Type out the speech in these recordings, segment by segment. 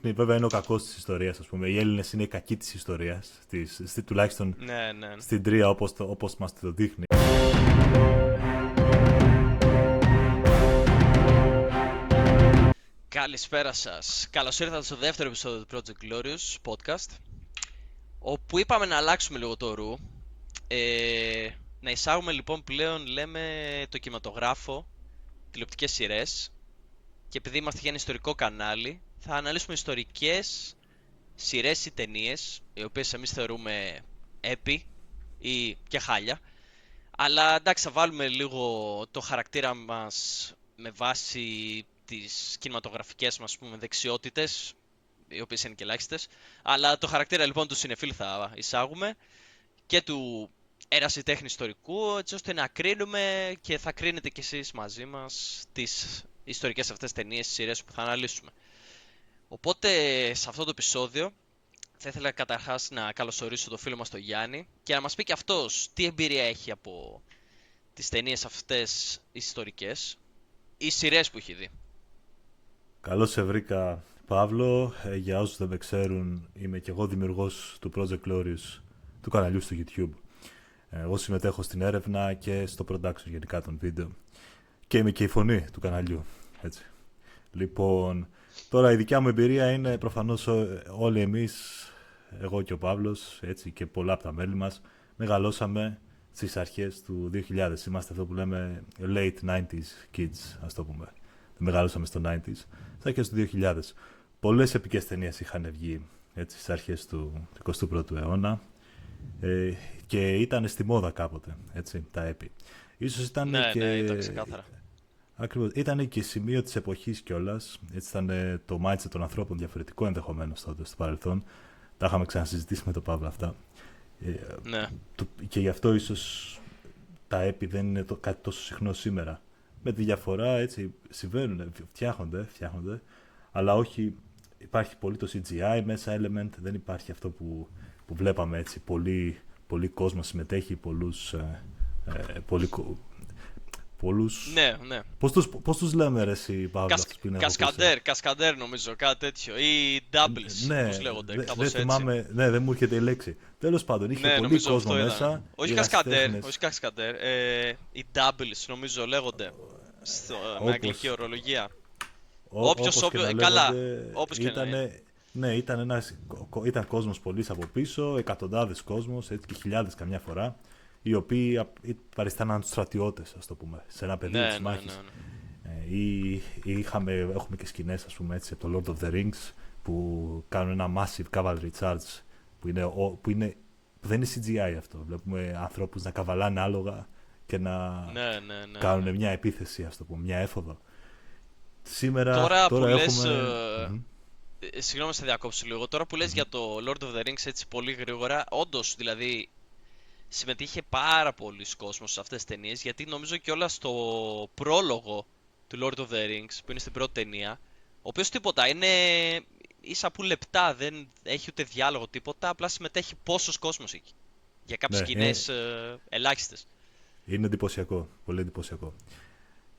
δείχνει, βέβαια είναι ο κακός της ιστορίας, ας πούμε. Οι Έλληνες είναι οι κακοί της ιστορίας, τουλάχιστον Ναι, ναι. στην τρία όπως μας το δείχνει. Καλησπέρα σας. Καλώς ήρθατε στο δεύτερο επεισόδιο του Project Glorious podcast, όπου είπαμε να αλλάξουμε λίγο το ρου. Να εισάγουμε λοιπόν πλέον, λέμε, το κινηματογράφο, τηλεοπτικές σειρές, και επειδή είμαστε για ένα ιστορικό κανάλι, θα αναλύσουμε ιστορικές σειρές ή ταινίες, οι οποίες εμείς θεωρούμε έπι ή και χάλια. Αλλά εντάξει, θα βάλουμε λίγο το χαρακτήρα μας με βάση τις κινηματογραφικές μας, πούμε, δεξιότητες, οι οποίες είναι και ελάχιστες. Αλλά το χαρακτήρα λοιπόν του συνεφίλ θα εισάγουμε και του ερασιτέχνη ιστορικού, έτσι ώστε να κρίνουμε και θα κρίνετε κι εσείς μαζί μας τις ιστορικές αυτές ταινίες, σειρές που θα αναλύσουμε. Οπότε σε αυτό το επεισόδιο θα ήθελα καταρχάς να καλωσορίσω το φίλο μας τον Γιάννη και να μας πει και αυτός τι εμπειρία έχει από τις ταινίες αυτές ιστορικές ή σειρές που έχει δει. Καλώς σε βρήκα, Παύλο. Για όσους δεν με ξέρουν, είμαι και εγώ δημιουργός του Project Glorious, του καναλιού στο YouTube. Εγώ συμμετέχω στην έρευνα και στο production γενικά των βίντεο. Και είμαι και η φωνή του καναλιού, έτσι. Λοιπόν, τώρα η δικιά μου εμπειρία είναι προφανώς όλοι εμείς, εγώ και ο Παύλος, έτσι, και πολλά από τα μέλη μας, μεγαλώσαμε στις αρχές του 2000. Είμαστε αυτό που λέμε late 90s kids, ας το πούμε. Μεγαλώσαμε στο 90s, στις αρχές του 2000. Πολλές επικές ταινίες είχαν βγει, έτσι, στις αρχές του 21ου αιώνα και ήταν στη μόδα κάποτε, έτσι, τα έπι. Ίσως ήταν Ναι, και... ναι, ήταν ξεκάθαρα. Ακριβώς. Ήταν και σημείο της εποχής κιόλας. Έτσι ήταν το mindset των ανθρώπων διαφορετικό ενδεχομένως τότε στο παρελθόν. Τα είχαμε ξανασυζητήσει με τον Παύλο αυτά. Ναι. Και γι' αυτό ίσως τα έπι δεν είναι κάτι τόσο συχνό σήμερα. Με τη διαφορά, έτσι, συμβαίνουν, φτιάχνονται, αλλά όχι, υπάρχει πολύ το CGI μέσα, element, δεν υπάρχει αυτό που βλέπαμε, έτσι, πολύ κόσμο συμμετέχει, πολλούς... Ναι, ναι. Πώς τους λέμε, ρε εσύ, Παύλο, αυτούς που είναι από πίσω? Κασκαντέρ νομίζω, κάτι τέτοιο. Ή doubles, Ναι, όπως λέγονται, κάπως δεν έτσι. θυμάμαι, ναι, δεν μου έρχεται η λέξη. Τέλος πάντων, είχε Ναι, πολύ νομίζω κόσμο αυτό μέσα. ήταν. Όχι Οι κασκαντέρ, ερασιτέχνες, όχι κασκαντέρ. Οι doubles νομίζω λέγονται με αγγλική όπως, ορολογία. όπως και να Καλά, λέγονται, όπως και να είναι. ναι, ήταν κόσμος πολύς από πίσω, εκατοντάδες κόσμος, έτσι, και χιλιάδες καμιά φορά, οι οποίοι παριστάναν τους στρατιώτες, ας το πούμε, σε ένα πεδίο της Ναι, μάχης. ναι. Ή έχουμε και σκηνές, ας πούμε, έτσι, από το Lord of the Rings, που κάνουν ένα massive cavalry charge, που δεν είναι CGI αυτό. Βλέπουμε ανθρώπους να καβαλάνε άλογα και να Ναι. κάνουν μια επίθεση, ας το πούμε, μια έφοδο. Σήμερα Τώρα που λες, έχουμε... συγγνώμη σε διακόψω λίγο, τώρα που λες για το Lord of the Rings έτσι πολύ γρήγορα, όντως δηλαδή συμμετείχε πάρα πολλοί κόσμος σε αυτές τις ταινίες, γιατί νομίζω κιόλας στο πρόλογο του Lord of the Rings, που είναι στην πρώτη ταινία, ο οποίος τίποτα, είναι ίσα που λεπτά, δεν έχει ούτε διάλογο τίποτα, απλά συμμετέχει πόσος κόσμος εκεί, για κάποιες Ναι, σκηνές ελάχιστες. είναι εντυπωσιακό, πολύ εντυπωσιακό.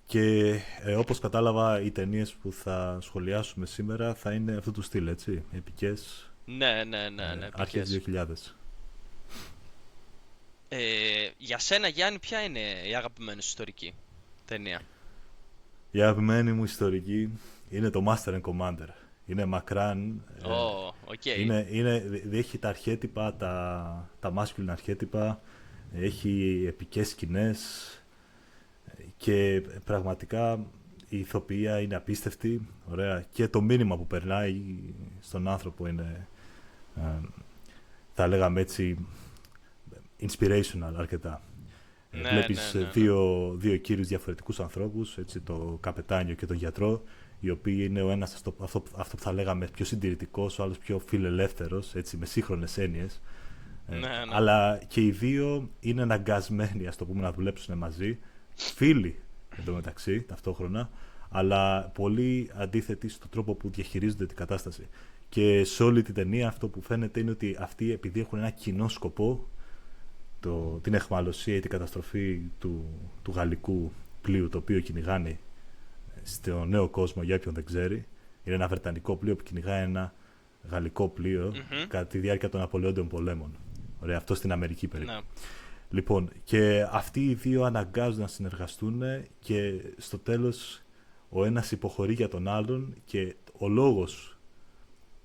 Και όπως κατάλαβα, οι ταινίες που θα σχολιάσουμε σήμερα θα είναι αυτού του στυλ, έτσι, επικές, Ναι, αρχές επικές. 2000. Για σένα, Γιάννη, ποια είναι η αγαπημένη σου ιστορική ταινία? Η αγαπημένη μου ιστορική είναι το Master and Commander. Είναι μακράν. Οκ. Έχει τα αρχέτυπα, τα masculine αρχέτυπα. Έχει επικές σκηνές. Και πραγματικά η ηθοποιία είναι απίστευτη. Ωραία. Και το μήνυμα που περνάει στον άνθρωπο είναι, θα λέγαμε έτσι, inspirational αρκετά. Βλέπεις δύο κύριους διαφορετικούς ανθρώπους, έτσι, το καπετάνιο και τον γιατρό, οι οποίοι είναι ο ένας αυτό που θα λέγαμε πιο συντηρητικός, ο άλλος πιο φιλελεύθερος, έτσι, με σύγχρονες έννοιες. Αλλά και οι δύο είναι αναγκασμένοι, ας το πούμε, να δουλέψουν μαζί, φίλοι εντωμεταξύ ταυτόχρονα, αλλά πολύ αντίθετοι στον τρόπο που διαχειρίζονται την κατάσταση. Και σε όλη την ταινία αυτό που φαίνεται είναι ότι αυτοί, επειδή έχουν ένα κοινό σκοπό, την αιχμαλωσία ή την καταστροφή του γαλλικού πλοίου, το οποίο κυνηγάνε στο νέο κόσμο, για όποιον δεν ξέρει, Είναι ένα βρετανικό πλοίο που κυνηγάει ένα γαλλικό πλοίο κατά τη διάρκεια των Ναπολεόντιων πολέμων. Ωραία, αυτό στην Αμερική περίπου. Ναι. Λοιπόν, και αυτοί οι δύο αναγκάζονται να συνεργαστούν και στο τέλος ο ένας υποχωρεί για τον άλλον και ο λόγος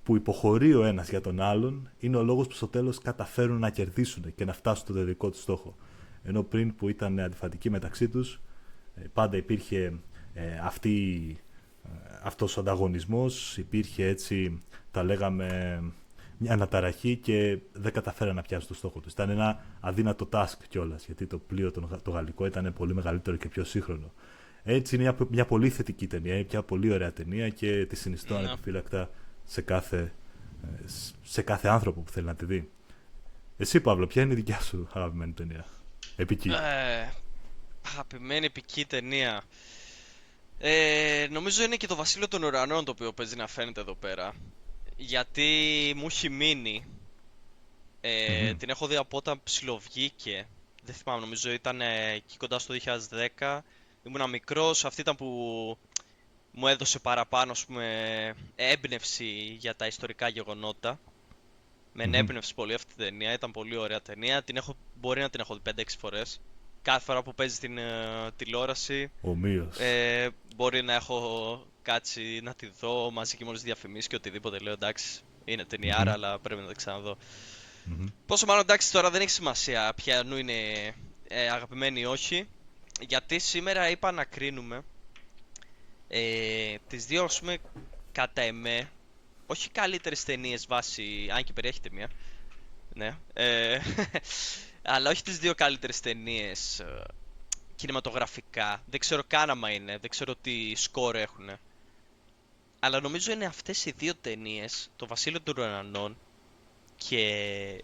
που υποχωρεί ο ένας για τον άλλον είναι ο λόγος που στο τέλος καταφέρουν να κερδίσουν και να φτάσουν στο τελικό του στόχο. Ενώ πριν που ήταν αντιφατικοί μεταξύ τους, πάντα υπήρχε αυτός ο ανταγωνισμός, υπήρχε έτσι, τα λέγαμε, μια αναταραχή και δεν καταφέραν να πιάσουν το στόχο τους. Ήταν ένα αδύνατο task κιόλας, γιατί το πλοίο το γαλλικό ήταν πολύ μεγαλύτερο και πιο σύγχρονο. Έτσι είναι μια πολύ θετική ταινία, είναι μια πολύ ωραία ταινία και τη συνιστώ ανεπιφύλακτα σε κάθε άνθρωπο που θέλει να τη δει. Εσύ, Παύλο, ποια είναι η δικιά σου αγαπημένη ταινία? Επική. Αγαπημένη επική ταινία. Νομίζω είναι και το Βασίλειο των Ουρανών το οποίο παίζει να φαίνεται εδώ πέρα. Γιατί μου έχει μείνει. Την έχω δει από όταν ψιλοβγήκε. Δεν θυμάμαι, νομίζω ήταν εκεί κοντά στο 2010. Ήμουνα μικρός, αυτή ήταν που μου έδωσε παραπάνω, ας πούμε, έμπνευση για τα ιστορικά γεγονότα. Με ενέπνευσε πολύ αυτή την ταινία, ήταν πολύ ωραία ταινία. Μπορεί να την έχω δει 5-6 φορές. Κάθε φορά που παίζει στην τηλεόραση, Ομοίως. μπορεί να έχω κάτσει να τη δω μαζί και μόλις διαφημίσεις και οτιδήποτε. Λέω εντάξει, είναι ταινιάρα, αλλά πρέπει να τα ξαναδώ. Πόσο μάλλον εντάξει, τώρα δεν έχει σημασία ποιανού είναι αγαπημένη ή όχι. Γιατί σήμερα είπα να κρίνουμε τις δύο, ας πούμε, κατά εμέ, όχι καλύτερες ταινίες βάσει, αν και περιέχεται μία, ναι, αλλά όχι τις δύο καλύτερες ταινίες κινηματογραφικά. Δεν ξέρω καν άμα είναι, δεν ξέρω τι σκορ έχουν. Αλλά νομίζω είναι αυτές οι δύο ταινίες, το Βασίλειο των Ουρανών και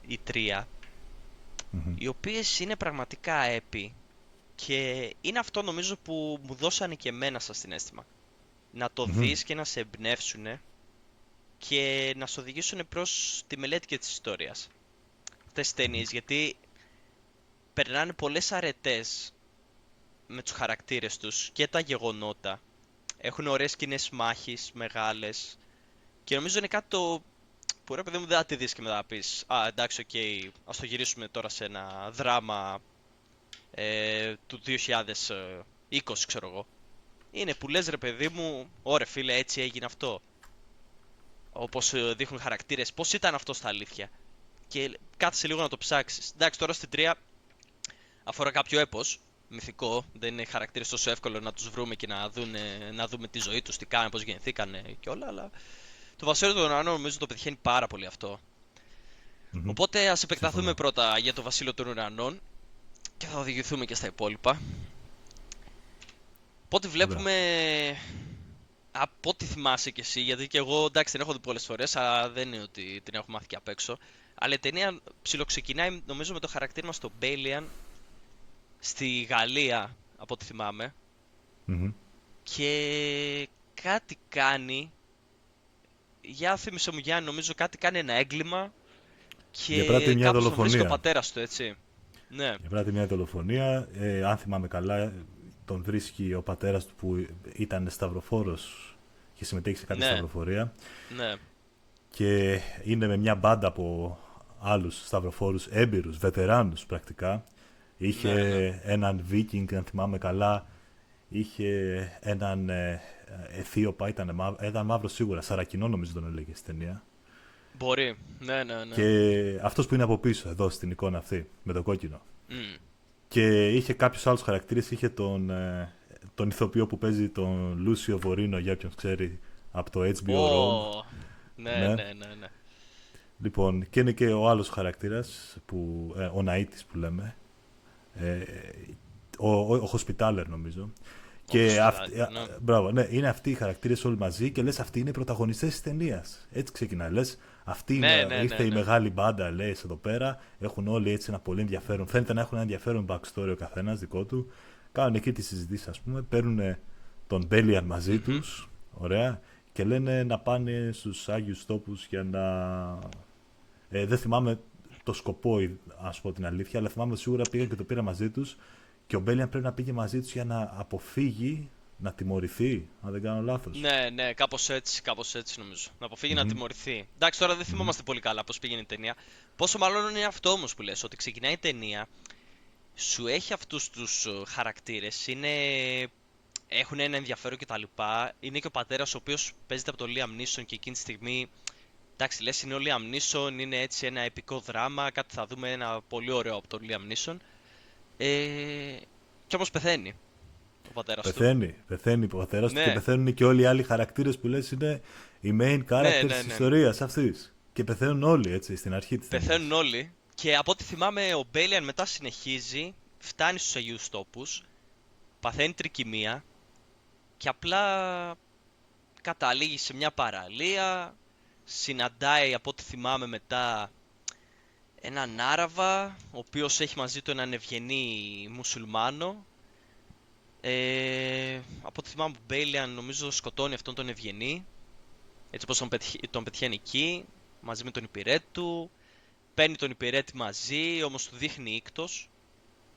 η Τρία, οι οποίες είναι πραγματικά έπι. Και είναι αυτό νομίζω που μου δώσανε και εμένα σαν συναίσθημα. Να το δεις και να σε εμπνεύσουνε και να σε οδηγήσουν προς τη μελέτη και της ιστορίας. Αυτές τις ταινίες, γιατί περνάνε πολλές αρετές με τους χαρακτήρες τους και τα γεγονότα. Έχουν ωραίες σκηνές μάχης, μεγάλες. Και νομίζω είναι κάτι το που ρε παιδί μου δεν θα τη δεις και μετά να πεις «Α, εντάξει, οκ, ας το γυρίσουμε τώρα σε ένα δράμα του 2020, ξέρω εγώ». Είναι που λες ρε παιδί μου, ωραία φίλε, έτσι έγινε αυτό. Όπως δείχνουν χαρακτήρες, πώς ήταν αυτό στα αλήθεια. Και κάθεσαι λίγο να το ψάξεις. Εντάξει, τώρα στην 3 αφορά κάποιο έπος μυθικό. Δεν είναι χαρακτήρες τόσο εύκολο να τους βρούμε και να δούμε τη ζωή τους, τι κάνουν, πώς γεννηθήκανε και όλα. Αλλά το Βασίλειο των Ουρανών νομίζω το πετυχαίνει πάρα πολύ αυτό. Οπότε ας επεκταθούμε πρώτα για το Βασίλειο των Ουρανών και θα οδηγηθούμε και στα υπόλοιπα. Οπότε βλέπουμε, από ό,τι θυμάσαι κι εσύ, γιατί και εγώ εντάξει την έχω δει πολλές φορές, αλλά δεν είναι ότι την έχω μάθει και απ' έξω. Αλλά η ταινία ψιλοξεκινάει νομίζω με το χαρακτήρα μας τον Μπέιλιαν στη Γαλλία, από ό,τι θυμάμαι. Και κάτι κάνει, για θύμισε μου Γιάννη, νομίζω κάτι κάνει ένα έγκλημα και κάπως τον βρίσκει ο πατέρας του, έτσι. Ναι. Διαπράττει μια δολοφονία, αν θυμάμαι καλά, τον βρίσκει ο πατέρας του που ήταν σταυροφόρος και συμμετέχει σε κάποια σταυροφορία. Ναι. Και είναι με μια μπάντα από άλλους σταυροφόρους, έμπειρους, βετεράνους πρακτικά. Είχε έναν Βίκινγκ, αν θυμάμαι καλά, είχε έναν Αιθίωπα, ήταν μαύρο σίγουρα, Σαρακινό νομίζω τον έλεγε στην ταινία. Μπορεί, ναι. Και αυτός που είναι από πίσω εδώ στην εικόνα αυτή, με το κόκκινο. Και είχε κάποιους άλλους χαρακτήρες, είχε τον ηθοποιό που παίζει τον Λούσιο Βορίνο, για όποιον ξέρει, από το HBO Rome. Ναι. Λοιπόν, και είναι και ο άλλος χαρακτήρας, ο Ναΐτης που λέμε, ο Hospitaller νομίζω. Και μπράβο, ναι, είναι αυτοί οι χαρακτήρες όλοι μαζί και λες αυτοί είναι οι πρωταγωνιστές της ταινίας. Έτσι ξεκινάει, λες αυτή ήρθε η μεγάλη μπάντα, λες εδώ πέρα, έχουν όλοι έτσι ένα πολύ ενδιαφέρον, φαίνεται να έχουν ένα ενδιαφέρον backstory ο καθένας δικό του, κάνουν εκεί τις συζητήσεις ας πούμε, παίρνουν τον Μπέλιαν μαζί τους, ωραία, και λένε να πάνε στους Άγιους Τόπους για να... δεν θυμάμαι το σκοπό, ας πω την αλήθεια, αλλά θυμάμαι σίγουρα πήγαν και το πήρα μαζί τους και ο Μπέλιαν πρέπει να πήγε μαζί τους για να αποφύγει να τιμωρηθεί, αν δεν κάνω λάθος. Ναι, ναι, κάπως έτσι νομίζω. Να αποφύγει να Μμμ, τιμωρηθεί. Εντάξει, τώρα δεν μμμ, θυμόμαστε πολύ καλά πώς πήγαινε η ταινία. Πόσο μάλλον είναι αυτό όμως που λες, ότι ξεκινάει η ταινία, σου έχει αυτούς τους χαρακτήρες, έχουν ένα ενδιαφέρον κτλ. Είναι και ο πατέρας ο οποίος παίζεται από τον Liam Neeson και εκείνη τη στιγμή, εντάξει, λες είναι ο Liam Neeson, είναι έτσι ένα επικό δράμα, κάτι θα δούμε ένα πολύ ωραίο από τον Liam Neeson. Ε, κι όμως πεθαίνει ο πατέρας του. Πεθαίνει ο πατέρας του και Ναι, πεθαίνουν και όλοι οι άλλοι χαρακτήρες που λες είναι οι main ναι, characters ναι, της ναι. ιστορίας αυτής. Και πεθαίνουν όλοι, έτσι, στην αρχή της Πεθαίνουν ταινίας. όλοι. Και από ό,τι θυμάμαι, ο Μπέλιαν μετά συνεχίζει, φτάνει στους Αγίους Τόπους, παθαίνει τρικυμία και απλά καταλήγει σε μια παραλία, συναντάει από ό,τι θυμάμαι μετά έναν Άραβα, ο οποίος έχει μαζί του έναν ευγενή μουσουλμάνο. Από ό,τι θυμάμαι, ο Μπέλιαν νομίζω σκοτώνει αυτόν τον ευγενή, έτσι όπως τον πετυχαίνει εκεί, μαζί με τον υπηρέτη του. Παίρνει τον υπηρέτη μαζί, όμως του δείχνει ίκτος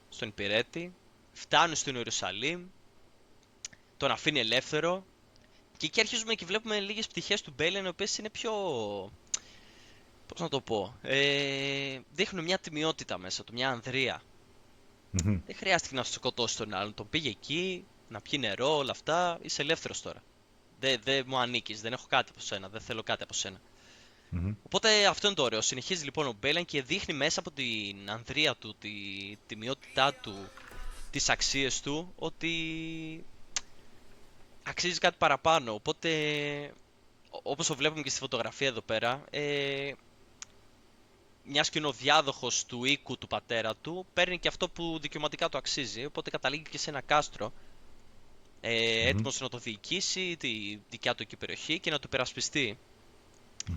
στον υπηρέτη. Φτάνουν στην Ιερουσαλήμ, τον αφήνει ελεύθερο. Και εκεί αρχίζουμε και βλέπουμε λίγες πτυχές του Μπέλεν, οι οποίες είναι πιο... Πώς να το πω... δείχνουν μια τιμιότητα μέσα του, μια ανδρεία. Μμμ. Δεν χρειάστηκε να σκοτώσει τον άλλον. Τον πήγε εκεί, να πιει νερό, όλα αυτά. Είσαι ελεύθερος τώρα. Δεν μου ανήκεις, δεν έχω κάτι από σένα, δεν θέλω κάτι από σένα. Μμμ. Οπότε αυτό είναι το ωραίο. Συνεχίζει λοιπόν ο Μπέλαν και δείχνει μέσα από την ανδρεία του, τη τιμιότητά του, τις αξίες του, ότι αξίζει κάτι παραπάνω. Οπότε, όπως το βλέπουμε και στη φωτογραφία εδώ πέρα, μιας και είναι ο διάδοχος του οίκου του πατέρα του, παίρνει και αυτό που δικαιωματικά του αξίζει. Οπότε καταλήγει και σε ένα κάστρο, Μμμ. έτοιμος να το διοικήσει, τη δικιά του εκεί περιοχή και να το υπερασπιστεί.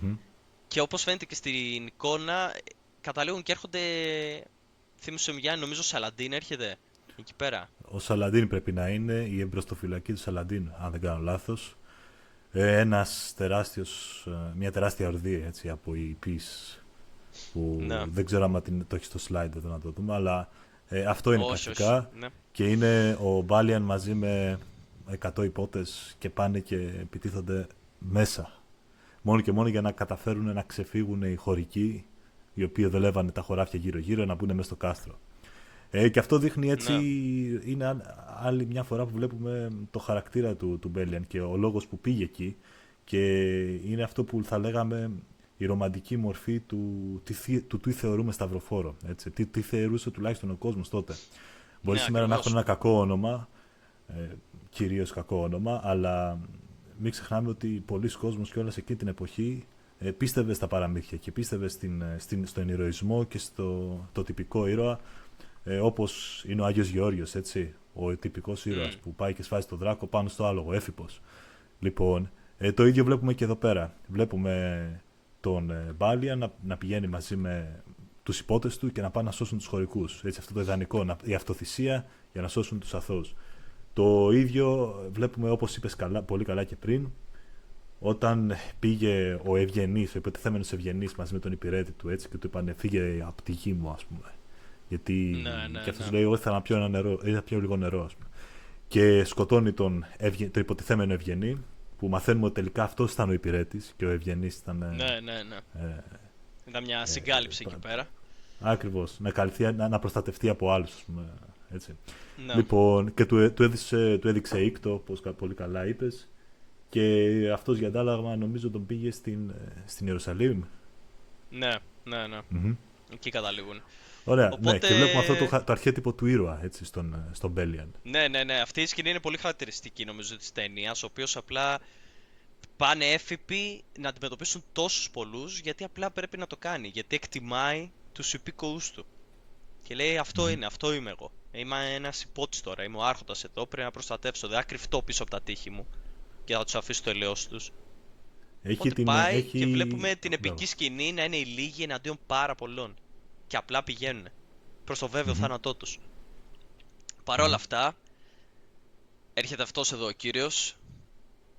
Μμμ. Και όπως φαίνεται και στην εικόνα, καταλήγουν και έρχονται. Θύμισε μου Γιάννη, νομίζω ο Σαλαντίν έρχεται εκεί πέρα. Ο Σαλαντίν πρέπει να είναι η εμπροστοφυλακή του Σαλαντίν, αν δεν κάνω λάθος. Μια τεράστια ορδή έτσι, από υπείς που Ναι. δεν ξέρω αν το έχει στο slide εδώ να το δούμε, αλλά αυτό είναι Όχι, όχι. πρακτικά Ναι. και είναι ο Μπάλιαν μαζί με 100 υπότες και πάνε και επιτίθονται μέσα. Μόνο και μόνο για να καταφέρουν να ξεφύγουν οι χωρικοί, οι οποίοι δουλεύανε τα χωράφια γύρω-γύρω, να μπουν μέσα στο κάστρο. Και αυτό δείχνει έτσι, Ναι. είναι άλλη μια φορά που βλέπουμε το χαρακτήρα του Μπέλιαν και ο λόγος που πήγε εκεί και είναι αυτό που θα λέγαμε η ρομαντική μορφή του τι θεωρούμε σταυροφόρο. Έτσι. Τι θεωρούσε τουλάχιστον ο κόσμος τότε. Μπορεί Ναι, σήμερα να ακριβώς. έχουν ένα κακό όνομα, κυρίως κακό όνομα, αλλά μην ξεχνάμε ότι πολλοί κόσμος και όλα σε εκείνη την εποχή πίστευε στα παραμύθια και πίστευε στον ηρωισμό και το τυπικό ήρωα, όπως είναι ο Άγιος Γεώργιος, έτσι, ο τυπικός ήρωας που πάει και σφάζει τον δράκο πάνω στο άλογο, Έφιπος. Λοιπόν, το ίδιο βλέπουμε και εδώ πέρα. Βλέπουμε τον Μπάλια να πηγαίνει μαζί με τους υπότες του και να πάνε να σώσουν τους χωρικούς. Έτσι, αυτό το ιδανικό, η αυτοθυσία για να σώσουν τους αθώους. Το ίδιο βλέπουμε, όπως είπες πολύ καλά και πριν, όταν πήγε ο Ευγενής, ο υποτιθέμενος Ευγενής μαζί με τον υπηρέτη του, έτσι, και του είπανε φύγε από τη γη μου, ας πούμε. Γιατί Ναι, ναι, και αυτός ναι. λέει: εγώ ήθελα να πιω ένα νερό, ήθελα να πιω λίγο νερό, ας πούμε. Και σκοτώνει τον υποτιθέμενο Ευγενή, που μαθαίνουμε ότι τελικά αυτός ήταν ο υπηρέτης και ο Ευγενής ήταν. Ναι, ναι, ναι. Ε, Ήταν μια συγκάλυψη εκεί πέρα. Ακριβώς, να προστατευτεί από άλλους, ας πούμε. Έτσι. Ναι. Λοιπόν, και του έδειξε ήκτο, όπως πολύ καλά είπες, και αυτός για αντάλλαγμα νομίζω τον πήγε στην Ιερουσαλήμ. Ναι, ναι, ναι. Μμμ. Εκεί καταλήγουν. Ωραία, ναι, Οπότε, και βλέπουμε αυτό το αρχέτυπο του ήρωα, έτσι, στον Μπέλιαν. ναι, ναι, ναι. Αυτή η σκηνή είναι πολύ χαρακτηριστική νομίζω της ταινίας, ο οποίος απλά πάνε έφυποι να αντιμετωπίσουν τόσους πολλούς, γιατί απλά πρέπει να το κάνει. Γιατί εκτιμάει τους υπήκοους του. Και λέει αυτό Μμμ. είναι, αυτό είμαι εγώ. Είμαι ένας υπότης τώρα, είμαι ο άρχοντας εδώ, πρέπει να προστατεύσω, δεν θα κρυφτώ πίσω από τα τείχη μου και θα τους αφήσω το ελαιός τους. Οπότε πάει και βλέπουμε την Μπράβο. επική σκηνή να είναι οι λίγοι εναντίον πάρα πολλών. Και απλά πηγαίνουν προς το βέβαιο Μμμ. θάνατό τους. Παρ' όλα Μμμ. αυτά, έρχεται αυτός εδώ ο κύριος,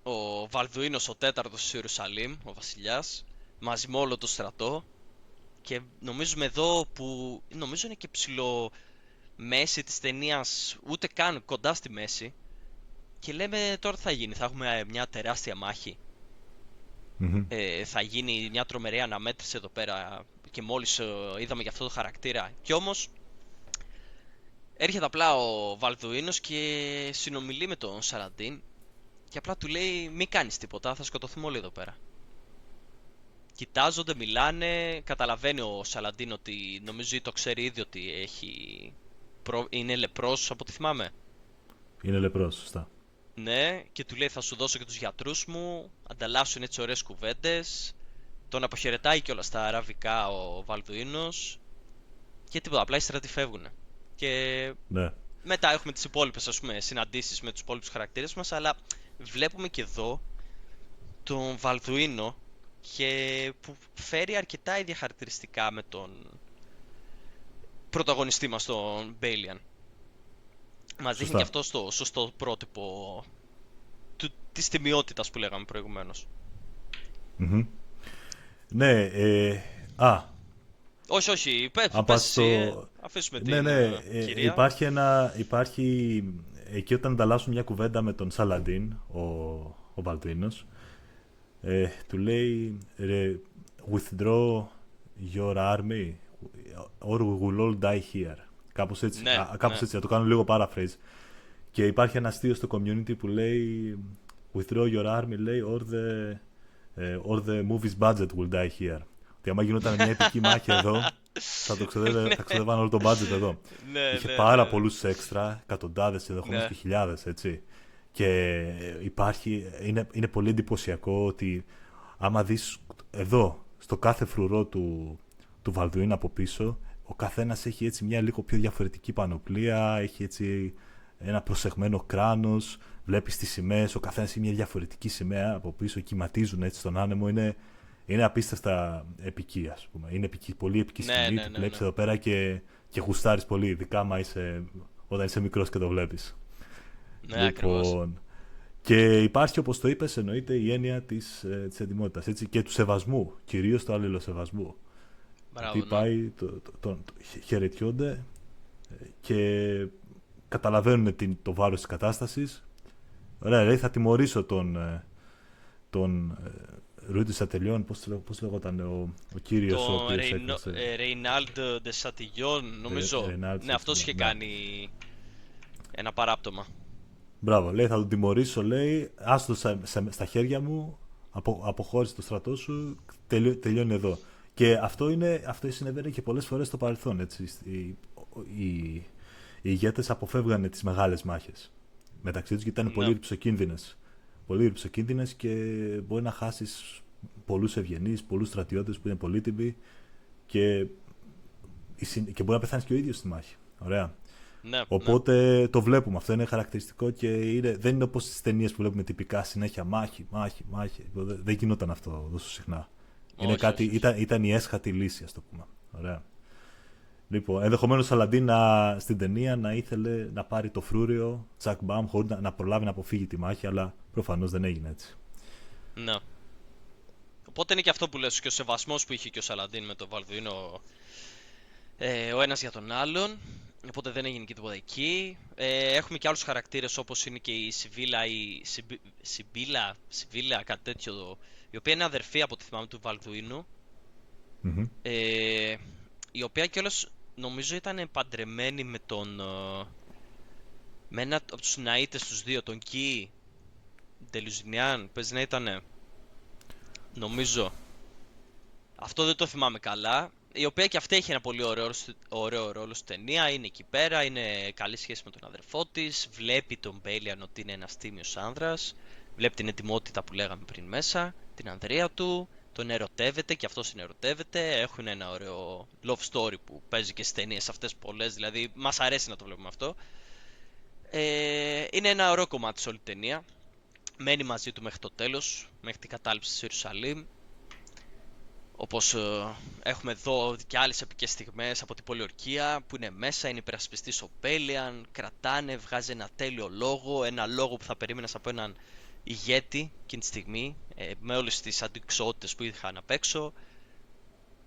ο Βαλδουίνος ο τέταρτος της Ιερουσαλήμ, ο βασιλιάς, μαζί με όλο το στρατό. Και νομίζουμε εδώ που νομίζω είναι και ψηλό μέση της ταινίας, ούτε καν κοντά στη μέση. Και λέμε τώρα τι θα γίνει, θα έχουμε μια τεράστια μάχη. Μμμ. Θα γίνει μια τρομερή αναμέτρηση εδώ πέρα και μόλις είδαμε για αυτό το χαρακτήρα. Κι όμως έρχεται απλά ο Βαλδουίνος και συνομιλεί με τον Σαλαντίν και απλά του λέει μη κάνεις τίποτα, θα σκοτωθούμε όλοι εδώ πέρα. Κοιτάζονται, μιλάνε, καταλαβαίνει ο Σαλαντίν ότι νομίζω το ξέρει ήδη ότι είναι λεπρός από ό,τι θυμάμαι. Είναι λεπρός, σωστά. Ναι, και του λέει θα σου δώσω και τους γιατρούς μου, ανταλλάσσουν έτσι ωραίες κουβέντες. Τον αποχαιρετάει κιόλας στα αραβικά ο Βαλδουίνος και τίποτα, απλά οι στρατοί φεύγουν. Και Ναι. μετά έχουμε τις υπόλοιπες ας πούμε συναντήσεις με τους υπόλοιπους χαρακτήρες μας, αλλά βλέπουμε και εδώ τον Βαλδουίνο και που φέρει αρκετά ίδια χαρακτηριστικά με τον πρωταγωνιστή μας, τον Μπέιλιαν. Μας δείχνει και Σωστά. αυτό στο σωστό πρότυπο της τιμιότητας που λέγαμε προηγουμένως. Μμμ. Ναι, Όχι, όχι, αν πες πας εσύ, στο... αφήσουμε Ναι, την ναι, κυρία. υπάρχει εκεί όταν ανταλλάσσουν μια κουβέντα με τον Σαλαντίν, ο Βαλτουίνος, του λέει withdraw your army or we will all die here. Κάπως έτσι, Ναι, κάπως ναι. έτσι, θα το κάνω λίγο paraphrase. Και υπάρχει ένα αστείο στο community που λέει withdraw your army, λέει or the movie's budget will die here. Ότι άμα γινόταν μια επική μάχη εδώ, θα ξοδεύαν όλο το budget εδώ. Ναι, Είχε ναι, πάρα ναι. πολλούς έξτρα, εκατοντάδες, ενδεχομένως Ναι. και χιλιάδες, έτσι. Και είναι πολύ εντυπωσιακό ότι άμα δεις εδώ, στο κάθε φρουρό του Βαλδουίν από πίσω, ο καθένας έχει έτσι μια λίγο πιο διαφορετική πανοπλία, έχει έτσι ένα προσεγμένο κράνος, βλέπεις τις σημαίες, ο καθένας έχει μια διαφορετική σημαία από πίσω, κυματίζουν έτσι στον άνεμο, είναι απίστευτα επική, ας πούμε. Είναι πολύ επική Ναι, σκηνή, ναι, τη ναι, βλέπεις ναι. εδώ πέρα και γουστάρεις πολύ, ειδικά όταν είσαι μικρός και το βλέπεις. Ναι, ακριβώς. Λοιπόν, και υπάρχει, όπως το είπες, εννοείται η έννοια της εντιμότητας, έτσι, και του σεβασμού, κυρίως του αλληλοσεβασμού. Μπράβο, Ότι ναι. πάει, χαιρετιόνται και καταλαβαίνουν το βάρος της κατάστασης. Ωραία, λέει, θα τιμωρήσω τον Ρούι του Σατελιών, πώς λεγόταν ο κύριος ο Το οποίος έκρασε. Ρεϊνάλντ Ντεσατιγιόν, νομίζω. Ρενάλτ, Ναι, αυτός είχε ναι. κάνει ένα παράπτωμα. Μπράβο, λέει, θα τον τιμωρήσω, λέει, άστο στα χέρια μου, αποχώρησε το στρατό σου, τελειώνει εδώ. Και αυτό συνέβαινε και πολλές φορές στο παρελθόν, έτσι. Οι ηγέτες αποφεύγανε τις μεγάλες μάχες μεταξύ τους, γιατί ήταν Ναι, πολύ ρυψοκίνδυνες. Πολύ ρυψοκίνδυνες και μπορεί να χάσεις πολλούς ευγενείς, πολλούς στρατιώτες που είναι πολύτιμοι και μπορεί να πεθάνεις και ο ίδιος στη μάχη. Ωραία. ναι, ναι. Οπότε το βλέπουμε. Αυτό είναι χαρακτηριστικό και δεν είναι όπως στις ταινίες που βλέπουμε τυπικά συνέχεια μάχη, μάχη, μάχη. Δεν γινόταν αυτό τόσο συχνά. Είναι Όχι, όχι, όχι. ήταν η έσχατη λύση, ας το πούμε. Ωραία. Λοιπόν, ενδεχομένως ο Σαλαντίν στην ταινία να ήθελε να πάρει το φρούριο Τζακ Μπαμ χωρίς να προλάβει να αποφύγει τη μάχη, αλλά προφανώς δεν έγινε έτσι. Ναι. Οπότε είναι και αυτό που λες και ο σεβασμός που είχε και ο Σαλαντίν με τον Βαλδουίνο, ο ένας για τον άλλον. Οπότε δεν έγινε και τίποτα εκεί. Έχουμε και άλλους χαρακτήρες όπως είναι και η Σιβίλα, Σιβίλα, κάτι τέτοιο, η οποία είναι αδερφή από ό,τι θυμάμαι του Βαλδουίνου. Μμμ. Η οποία κιόλας νομίζω ήταν παντρεμένη με με ένα από τους Ναΐτες τους δύο, τον Κι Ντελουζινιάν, παίζει να ήτανε, νομίζω. Αυτό δεν το θυμάμαι καλά. Η οποία και αυτή έχει ένα πολύ ωραίο ρόλο στην ταινία. Είναι εκεί πέρα, είναι καλή σχέση με τον αδερφό της. Βλέπει τον Μπέιλιαν ότι είναι ένας τίμιος άνδρας. Βλέπει την ετοιμότητα που λέγαμε πριν μέσα. Την ανδρεία του. Τον ερωτεύεται και αυτός την ερωτεύεται. Έχουν ένα ωραίο love story που παίζει και στις ταινίες αυτές πολλές. Δηλαδή μας αρέσει να το βλέπουμε αυτό. Είναι ένα ωραίο κομμάτι σε όλη την ταινία. Μένει μαζί του μέχρι το τέλος, μέχρι την κατάληψη της Ιερουσαλήμ. Όπως έχουμε εδώ και άλλες επικές στιγμές από την πολιορκία που είναι μέσα, είναι υπερασπιστής ο Μπέιλιαν, κρατάνε, βγάζει ένα τέλειο λόγο, ένα λόγο που θα περίμενες από έναν ηγέτη εκείνη τη στιγμή, με όλες τις αντικσότητες που είχαν απ' έξω.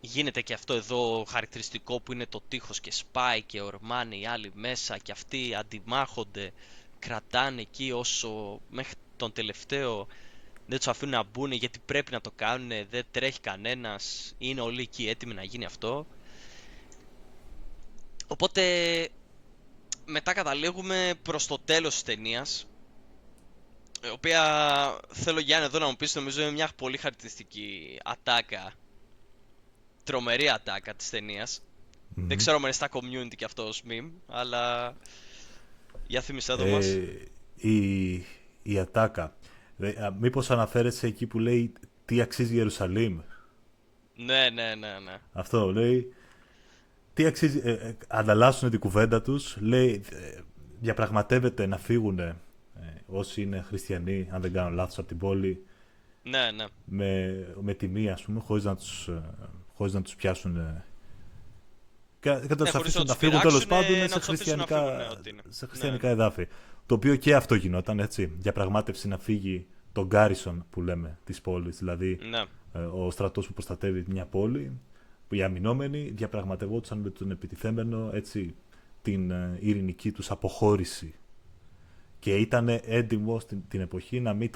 Γίνεται και αυτό εδώ χαρακτηριστικό που είναι το τείχος και σπάει και ορμάνε οι άλλοι μέσα και αυτοί αντιμάχονται κρατάνε εκεί όσο μέχρι τον τελευταίο, δεν τους αφήνουν να μπουν γιατί πρέπει να το κάνουν, δεν τρέχει κανένας, είναι όλοι εκεί έτοιμοι να γίνει αυτό. Οπότε μετά καταλήγουμε προς το τέλος της ταινίας, η οποία θέλω Γιάννη εδώ να μου πεις, νομίζω είναι μια πολύ χαρακτηριστική ατάκα, τρομερή ατάκα της ταινίας. Δεν ξέρω αν είναι στα community και αυτό ως meme, αλλά για θύμισέ το μας. Η ατάκα. Μήπως αναφέρεσαι εκεί που λέει τι αξίζει η Ιερουσαλήμ. Ναι, ναι, ναι, ναι. Αυτό λέει. Τι αξίζει. Ανταλλάσσουν την κουβέντα τους. Λέει. Διαπραγματεύεται να φύγουν όσοι είναι χριστιανοί, αν δεν κάνω λάθος, από την πόλη. Ναι, ναι. Με τιμή, ας πούμε, χωρίς να τους πιάσουν. Και να τους αφήσουν να φύγουν τέλος πάντων σε χριστιανικά εδάφη. Το οποίο και αυτό γινόταν, έτσι. Διαπραγμάτευση να φύγει το γκάρισον που λέμε της πόλης. Δηλαδή ο στρατός που προστατεύει μια πόλη, που οι αμυνόμενοι διαπραγματευόντουσαν με τον επιτιθέμενο, έτσι, την ειρηνική τους αποχώρηση. Και ήταν έντιμο την εποχή να μην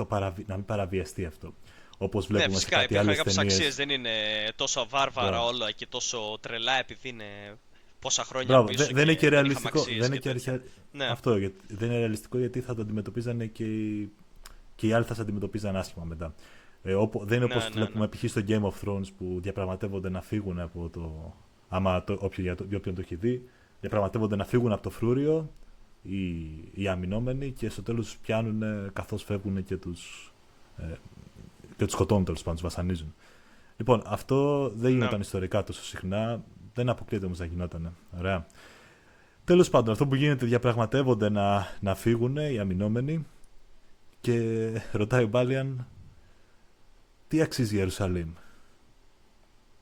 παραβιαστεί αυτό. Όπως βλέπουμε σε κάτι άλλες ταινίες. Κάποιες αξίες δεν είναι τόσο βάρβαρα όλα και τόσο τρελά επειδή είναι πόσα χρόνια πίσω. Δεν είναι και ρεαλιστικό. Αυτό, δεν είναι ρεαλιστικό γιατί θα το αντιμετωπίζανε και οι άλλοι θα σε αντιμετωπίζανε άσχημα μετά. Δεν είναι όπως βλέπουμε π.χ. στο Game of Thrones που διαπραγματεύονται να φύγουν από το. Για όποιον το έχει δει, διαπραγματεύονται να φύγουν από το φρούριο οι αμυνόμενοι και στο τέλος τους πιάνουν καθώς φεύγουν και τους σκοτώνουν, τέλος πάντων, τους βασανίζουν. Λοιπόν, αυτό δεν γινόταν ιστορικά τόσο συχνά, δεν αποκλείεται όμως να γινόταν. Ωραία. Τέλος πάντων, αυτό που γίνεται, διαπραγματεύονται να φύγουν οι αμυνόμενοι και ρωτάει ο Μπάλιαν τι αξίζει η Ιερουσαλήμ.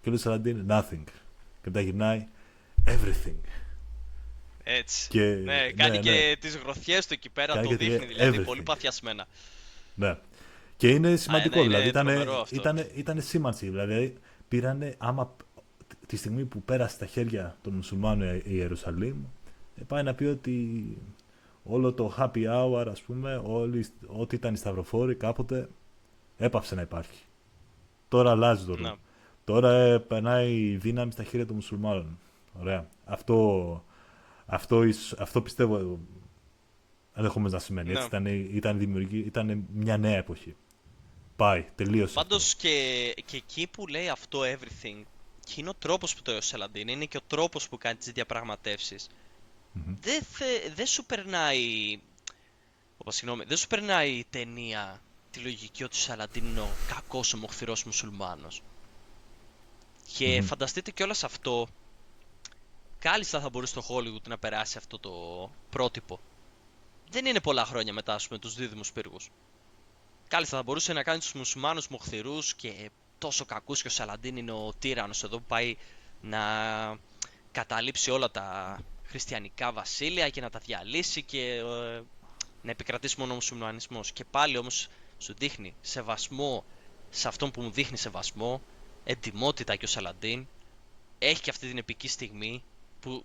Και λέει ο Σαλαντίν nothing. Και μετά γυρνάει everything. Έτσι. Κάνει και τις γροθιές του εκεί πέρα, το δείχνει δηλαδή πολύ παθιασμένα. Ναι. Και είναι σημαντικό, δηλαδή ήταν σήμανση. Δηλαδή πήρανε, άμα τη στιγμή που πέρασε στα χέρια των μουσουλμάνων η Ιερουσαλήμ, πάει να πει ότι όλο το happy hour, ας πούμε, ό,τι ήταν οι σταυροφόροι κάποτε έπαυσε να υπάρχει. Τώρα αλλάζει το ρόλο. Τώρα περνάει η δύναμη στα χέρια των μουσουλμάνων. Ωραία. Αυτό πιστεύω ενδεχομένως να σημαίνει. Έτσι, ήταν μια νέα εποχή. Πάει, τελείωσε. Πάντως και εκεί που λέει αυτό everything, και είναι ο τρόπος που το λέει ο Σαλαντίν, είναι και ο τρόπος που κάνει τις διαπραγματεύσεις. Δεν σου περνάει. Δεν σου περνάει η ταινία τη λογική ότι ο Σαλαντίν είναι ο κακός, ο μοχθηρός μουσουλμάνος. Και φανταστείτε κιόλας αυτό. Κάλλιστα θα μπορούσε το Hollywood να περάσει αυτό το πρότυπο. Δεν είναι πολλά χρόνια μετά, ας πούμε, τους δίδυμους πύργους. Κάλλιστα θα μπορούσε να κάνει τους μουσουλμάνους μοχθηρούς και τόσο κακούς, και ο Σαλαντίν είναι ο τύραννος εδώ που πάει να καταλήψει όλα τα χριστιανικά βασίλεια και να τα διαλύσει και να επικρατήσει μόνο ο μουσουλμανισμός. Και πάλι όμως σου δείχνει σεβασμό σε αυτόν που μου δείχνει σεβασμό, εντιμότητα, και ο Σαλαντίν έχει και αυτή την επική στιγμή που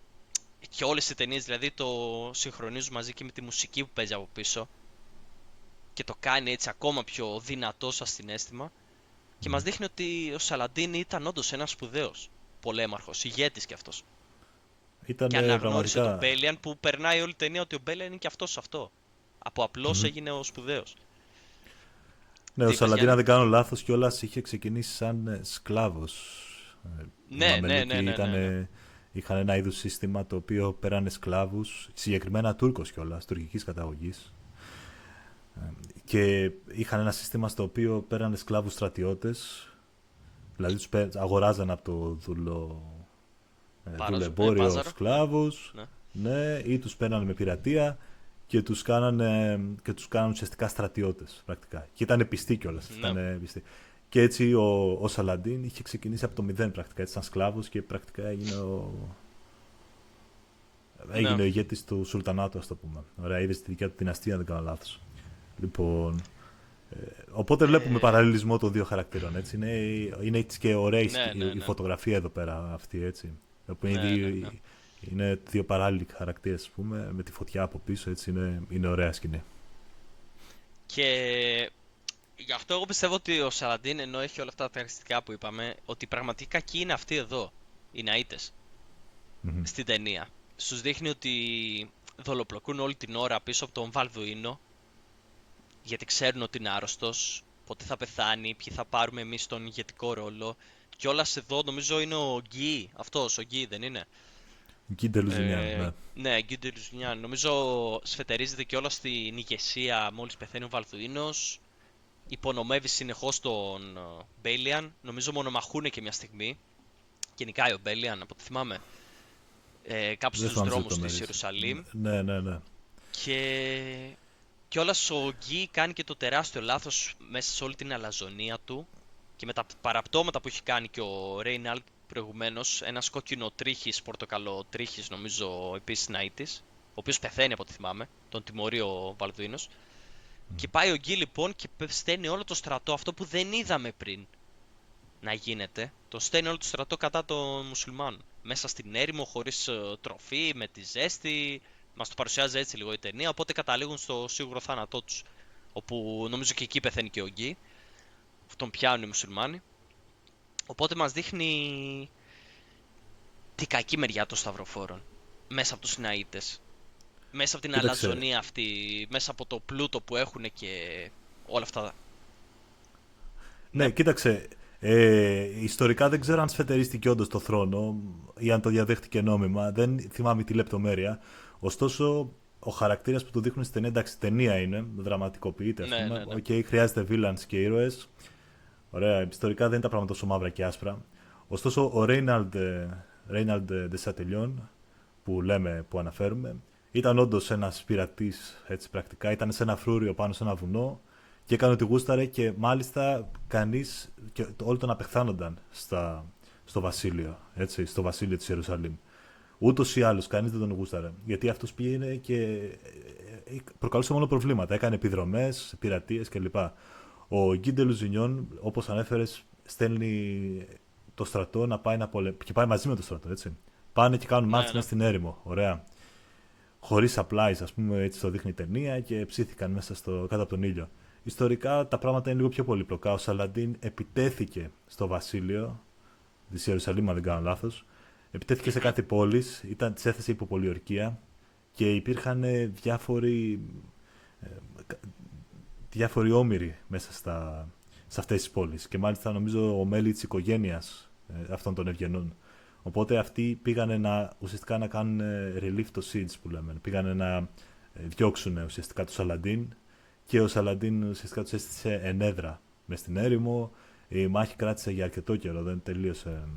και όλες οι ταινίες δηλαδή το συγχρονίζουν μαζί και με τη μουσική που παίζει από πίσω και το κάνει έτσι ακόμα πιο δυνατό σαν συναίσθημα και μας δείχνει ότι ο Σαλαντίν ήταν όντως ένας σπουδαίος πολέμαρχος, ηγέτης κι αυτός. Και αναγνώρισε τον Μπέλιαν, που περνάει όλη η ταινία ότι ο Μπέλιαν είναι και αυτός αυτό. Από απλός έγινε ο σπουδαίος. Ναι, ο Σαλαντίν, αν δεν κάνω λάθος, κιόλας είχε ξεκινήσει σαν σκλάβος. Ναι. Είχαν ένα είδους σύστημα το οποίο πέρανε σκλάβους, συγκεκριμένα Τούρκος κιόλας, τουρκικής καταγωγής. Και είχαν ένα σύστημα στο οποίο πέρανε σκλάβους στρατιώτες, δηλαδή τους αγοράζαν από το δουλεμπόριο σκλάβους, ναι, ή τους παίρνανε με πειρατεία και τους κάνανε ουσιαστικά στρατιώτες πρακτικά. Και ήταν πιστοί κιόλας. Και έτσι ο Σαλαντίν είχε ξεκινήσει από το 0 πρακτικά, έτσι, σαν σκλάβος, και πρακτικά έγινε ο ηγέτης του Σουλτανάτου, ας το πούμε. Ωραία, είδε στη δικιά του δυναστεία, αν δεν κάνω λάθος. Λοιπόν, οπότε βλέπουμε παραλληλισμό των δύο χαρακτήρων, έτσι. Είναι έτσι και ωραία η φωτογραφία εδώ πέρα αυτή, έτσι. Όπου είναι Είναι δύο παράλληλοι χαρακτήρες, ας πούμε, με τη φωτιά από πίσω, έτσι είναι ωραία σκηνή. Και γι' αυτό εγώ πιστεύω ότι ο Σαλαντίν, ενώ έχει όλα αυτά τα χαρακτηριστικά που είπαμε, ότι πραγματικά κακοί είναι αυτοί εδώ, οι Ναΐτες, Μμμ. στην ταινία. Στους δείχνει ότι δολοπλοκούν όλη την ώρα πίσω από τον Βαλδουίνο, γιατί ξέρουν ότι είναι άρρωστος, πότε θα πεθάνει, ποιοι θα πάρουμε εμείς τον ηγετικό ρόλο. Και όλα εδώ νομίζω είναι ο Γκί, αυτός, ο Γκί δεν είναι. Γκίντε Λουζινιάν, ναι. Ναι, Γκί Ντελουζινιάν. Νομίζω σφετερίζεται και όλα στην ηγεσία μόλις πεθαίνει ο Βαλδουίνος. Υπονομεύει συνεχώς τον Μπέλιαν. Νομίζω μονομαχούνε και μια στιγμή. Γενικά ο Μπέλιαν, από ό,τι θυμάμαι, κάπου Δεν στους θυμάμαι τις δρόμους της λεπτομέρειες. Ιερουσαλήμ. Ναι, ναι, ναι. Και κιόλας ο Γκί κάνει και το τεράστιο λάθος μέσα σε όλη την αλαζονία του και με τα παραπτώματα που έχει κάνει και ο Ρέιναλντ προηγουμένως, ένας κόκκινο τρίχης, πορτοκαλό τρίχης νομίζω επίσης Ναΐτης, ο οποίος πεθαίνει από ό,τι θυμάμαι, τον τιμωρεί ο Βαλδουίνος. Και πάει ο Γκί λοιπόν και στέλνει όλο το στρατό, αυτό που δεν είδαμε πριν να γίνεται, τον στέλνει όλο το στρατό κατά των μουσουλμάνων. Μέσα στην έρημο, χωρίς τροφή, με τη ζέστη. Μας το παρουσιάζει έτσι λίγο η ταινία, οπότε καταλήγουν στο σίγουρο θάνατό τους. Όπου νομίζω και εκεί πεθαίνει και ο Γκί, που τον πιάνουν οι μουσουλμάνοι. Οπότε μας δείχνει τη κακή μεριά των σταυροφόρων. Μέσα από τους Ναΐτες. Μέσα από την Κοίταξε, αλαζονία αυτή, μέσα από το πλούτο που έχουν και όλα αυτά. ναι, Ναι, κοίταξε. Ιστορικά δεν ξέρω αν σφετερίστηκε όντως το θρόνο ή αν το διαδέχτηκε νόμιμα. Δεν θυμάμαι τη λεπτομέρεια. Ωστόσο, ο χαρακτήρας που του δείχνουν στην ταινία, εντάξει, ταινία είναι, δραματικοποιείται, ας ναι, πούμε. ναι, ναι. Οκ, χρειάζεται villains και ήρωες. Ωραία, ιστορικά δεν είναι τα πράγματα τόσο μαύρα και άσπρα. Ωστόσο, ο Ρέιναλντ Ντεσατελιών, που αναφέρουμε, ήταν όντως ένας πειρατής, έτσι πρακτικά. Ήταν σε ένα φρούριο πάνω σε ένα βουνό και έκανε ό,τι γούσταρε και μάλιστα κανείς, και όλοι τον απεχθάνονταν στο βασίλειο, έτσι, στο βασίλειο της Ιερουσαλήμ. Ούτως ή άλλως, κανείς δεν τον γούσταρε. Γιατί αυτός πήγαινε και προκαλούσε μόνο προβλήματα. Έκανε επιδρομές, πειρατείες κλπ. Ο Γκίντε Λουζινιόν, όπως ανέφερες, στέλνει το στρατό να πάει να πολεμήσει. Και πάει μαζί με το στρατό, έτσι. Πάνε και κάνουν Ναι, μάτς ναι. μέσα στην έρημο. Ωραία. Χωρίς supplies, ας πούμε, έτσι το δείχνει η ταινία και ψήθηκαν μέσα κάτω από τον ήλιο. Ιστορικά τα πράγματα είναι λίγο πιο πολύπλοκα. Ο Σαλαντίν επιτέθηκε στο βασίλειο της Ιερουσαλήμ, αν δεν κάνω λάθος. Επιτέθηκε σε κάτι πόλη, της έθεσε υπό πολιορκία και υπήρχαν διάφοροι όμηροι μέσα σε αυτές τις πόλεις. Και μάλιστα νομίζω ο μέλη της οικογένειας αυτών των ευγενών. Οπότε αυτοί πήγανε ουσιαστικά να κάνουν relief το siege που λέμε. Πήγανε να διώξουν ουσιαστικά τον Σαλαντίν και ο Σαλαντίν ουσιαστικά τους έστησε ενέδρα μες στην έρημο. Η μάχη κράτησε για αρκετό καιρό, δεν τελείωσε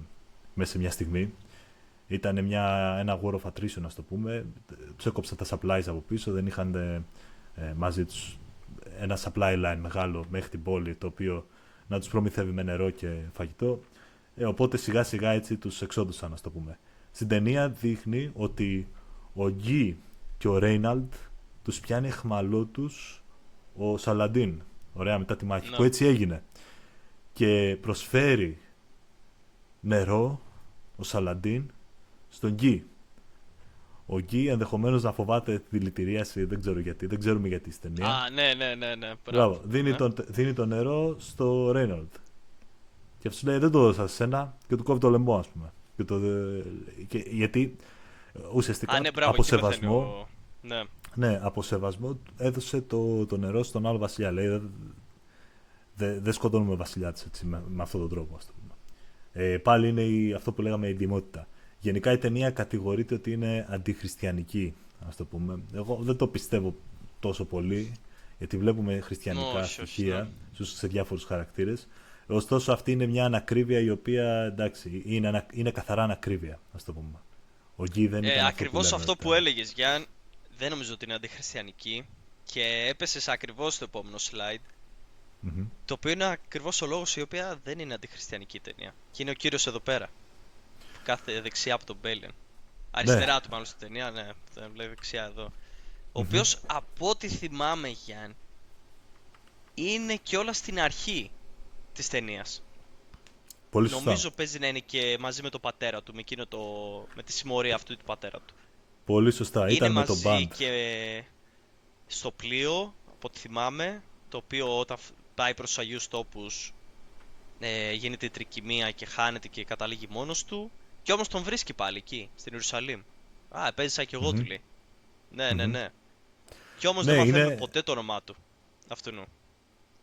μέσα σε μια στιγμή. Ήταν ένα war of attrition, ας το πούμε. Τους έκοψαν τα supplies από πίσω, δεν είχαν μαζί τους ένα supply line μεγάλο μέχρι την πόλη, το οποίο να τους προμηθεύει με νερό και φαγητό. Οπότε σιγά σιγά έτσι τους εξόντουσαν, ας το πούμε. Στην ταινία δείχνει ότι ο Γκί και ο Ρέιναλντ τους πιάνει εχμαλό τους ο Σαλαντίν. Ωραία, μετά τη μάχη. Ναι. Που έτσι έγινε. Και προσφέρει νερό ο Σαλαντίν στον Γκί. Ο Γκί ενδεχομένως να φοβάται τη δηλητηρίαση, δεν ξέρω γιατί, δεν ξέρουμε γιατί στην ταινία. Α, ναι, ναι, ναι, ναι. Μπράβο, Ναι. δίνει το νερό στο Ρέινολντ. Και αυτό λέει: δεν το έδωσα σε σένα και του κόβει το λαιμό, ας πούμε. Γιατί ουσιαστικά Α, ναι, μπράβο, από εκεί πεθαίνει σεβασμό, Ναι. ναι, από σεβασμό έδωσε το νερό στον άλλο βασιλιά. Λέει: δεν σκοτώνουμε βασιλιάτες έτσι, με αυτόν τον τρόπο, ας το πούμε. Πάλι είναι αυτό που λέγαμε η εντιμότητα. Γενικά η ταινία κατηγορείται ότι είναι αντιχριστιανική, ας το πούμε. Εγώ δεν το πιστεύω τόσο πολύ, γιατί βλέπουμε χριστιανικά Όχι, στοιχεία ναι. σε διάφορους χαρακτήρες. Ωστόσο αυτή είναι μια ανακρίβεια η οποία, εντάξει, είναι καθαρά ανακρίβεια, ας το πούμε. Ο Γκί δεν ήταν Ακριβώς αυτό αυτό που που λέμε. έλεγες, Γιάν, δεν νομίζω ότι είναι αντιχριστιανική και έπεσες ακριβώς στο επόμενο slide, Μμμ. το οποίο είναι ακριβώς ο λόγος η οποία δεν είναι αντιχριστιανική η ταινία. Και είναι ο κύριος εδώ πέρα, που κάθεται δεξιά από τον Μπέλιον. Ναι. Αριστερά του μάλλον στην ταινία, ναι, τον λέει δεξιά εδώ. Ο Μμμ. οποίος από ό,τι θυμάμαι, Γιάν, είναι και όλα στην αρχή της ταινίας. Πολύ σωστά. Νομίζω παίζει να είναι και μαζί με τον πατέρα του, με τη συμμορία αυτού του πατέρα του. Πολύ σωστά. Είναι Ήταν με το μαζί band. και στο πλοίο, από ό,τι θυμάμαι, το οποίο όταν πάει προς τους Αγίους Τόπους γίνεται η τρικυμία και χάνεται και καταλήγει μόνος του. Και όμως τον βρίσκει πάλι εκεί, στην Ιερουσαλήμ. Α, επέζησα κι εγώ, Μμμ, του λέει. Ναι, ναι, μμμ. ναι. Κι όμως δεν Ναι, μαθαίνουμε είναι, ποτέ το όνομά του. Αυτού.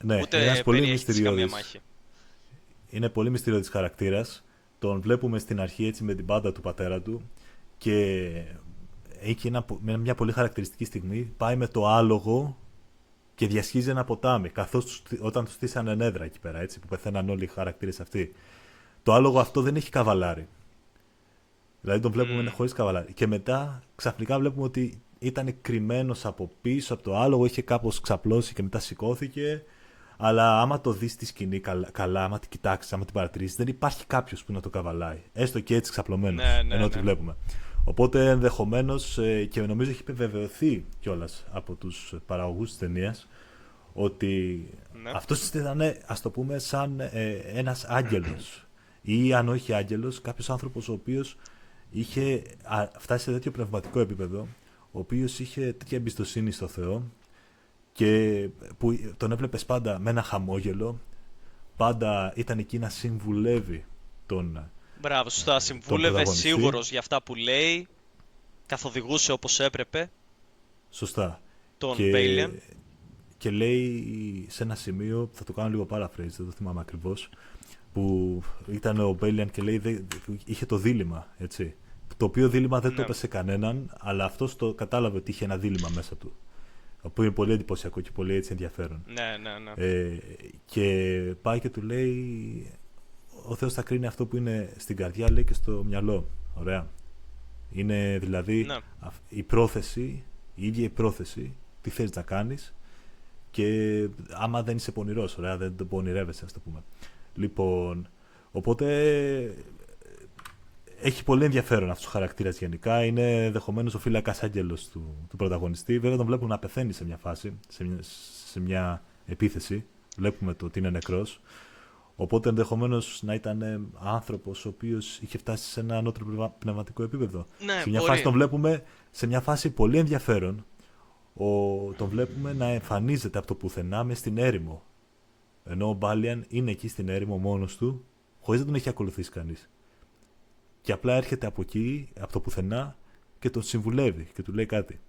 ναι, ένας Ούτε πολύ περιέχεται σε καμία μυστηριώδης. μάχη. Είναι πολύ μυστηριώδης χαρακτήρας. Τον βλέπουμε στην αρχή έτσι με την μπάντα του πατέρα του και έχει μια πολύ χαρακτηριστική στιγμή. Πάει με το άλογο και διασχίζει ένα ποτάμι. Καθώς όταν του στήσανε νέδρα εκεί πέρα, έτσι, που πεθαίναν όλοι οι χαρακτήρες αυτοί. Το άλογο αυτό δεν έχει καβαλάρι. Δηλαδή τον βλέπουμε Μμμ. χωρίς καβαλάρι. Και μετά ξαφνικά βλέπουμε ότι ήταν κρυμμένος από πίσω από το άλογο, είχε κάπως ξαπλώσει και μετά σηκώθηκε. Αλλά άμα το δεις στη σκηνή καλά, άμα την κοιτάξεις, άμα την παρατηρήσεις, δεν υπάρχει κάποιος που να το καβαλάει. Έστω και έτσι ξαπλωμένος, Ναι, ναι, ενώ τη ναι. βλέπουμε. Οπότε ενδεχομένως, και νομίζω έχει επιβεβαιωθεί κιόλας από τους παραγωγούς της ταινίας, ότι Ναι. αυτός ήταν, ας το πούμε, σαν ένας άγγελος. Ή αν όχι άγγελος, κάποιος άνθρωπος ο οποίος είχε φτάσει σε τέτοιο πνευματικό επίπεδο, ο οποίος είχε τέτοια εμπιστοσύνη στο Θεό και που τον έβλεπες πάντα με ένα χαμόγελο, πάντα ήταν εκεί να συμβουλεύει τον, Μπράβο, σωστά. τον Συμβούλευε, πρωταγωνιστή. σίγουρος για αυτά που λέει. Καθοδηγούσε όπως έπρεπε Σωστά. τον Και, Μπέιλιαν. και λέει σε ένα σημείο, θα το κάνω λίγο paraphrase, δεν το θυμάμαι ακριβώς, που ήταν ο Μπέλιαν και λέει, είχε το δίλημμα, έτσι. Το οποίο δίλημμα δεν το Ναι, έπεσε κανέναν, αλλά αυτός το κατάλαβε ότι είχε ένα δίλημμα μέσα του. Που είναι πολύ εντυπωσιακό και πολύ έτσι ενδιαφέρον. ναι, ναι, ναι. Και πάει και του λέει, ο Θεός θα κρίνει αυτό που είναι στην καρδιά, λέει, και στο μυαλό. Ωραία. Είναι δηλαδή Ναι. η πρόθεση, η ίδια η πρόθεση, τι θέλεις να κάνεις, και άμα δεν είσαι πονηρός, ωραία, δεν το πονηρεύεσαι, ας το πούμε. Λοιπόν, οπότε έχει πολύ ενδιαφέρον αυτός ο χαρακτήρας γενικά. Είναι ενδεχομένως ο φύλακας άγγελος του πρωταγωνιστή. Βέβαια τον βλέπουμε να πεθαίνει σε μια φάση, σε μια επίθεση. Βλέπουμε το ότι είναι νεκρός. Οπότε ενδεχομένως να ήταν άνθρωπος ο οποίος είχε φτάσει σε ένα ανώτερο πνευματικό επίπεδο. Ναι, Σε μια μπορεί. φάση τον βλέπουμε, σε μια φάση πολύ ενδιαφέρον, τον βλέπουμε να εμφανίζεται από το πουθενά μες στην έρημο. Ενώ ο Μπάλιαν είναι εκεί στην έρημο μόνος του, χωρίς να τον έχει ακολουθήσει κανείς. Και απλά έρχεται από εκεί, από το πουθενά, και τον συμβουλεύει και του λέει κάτι.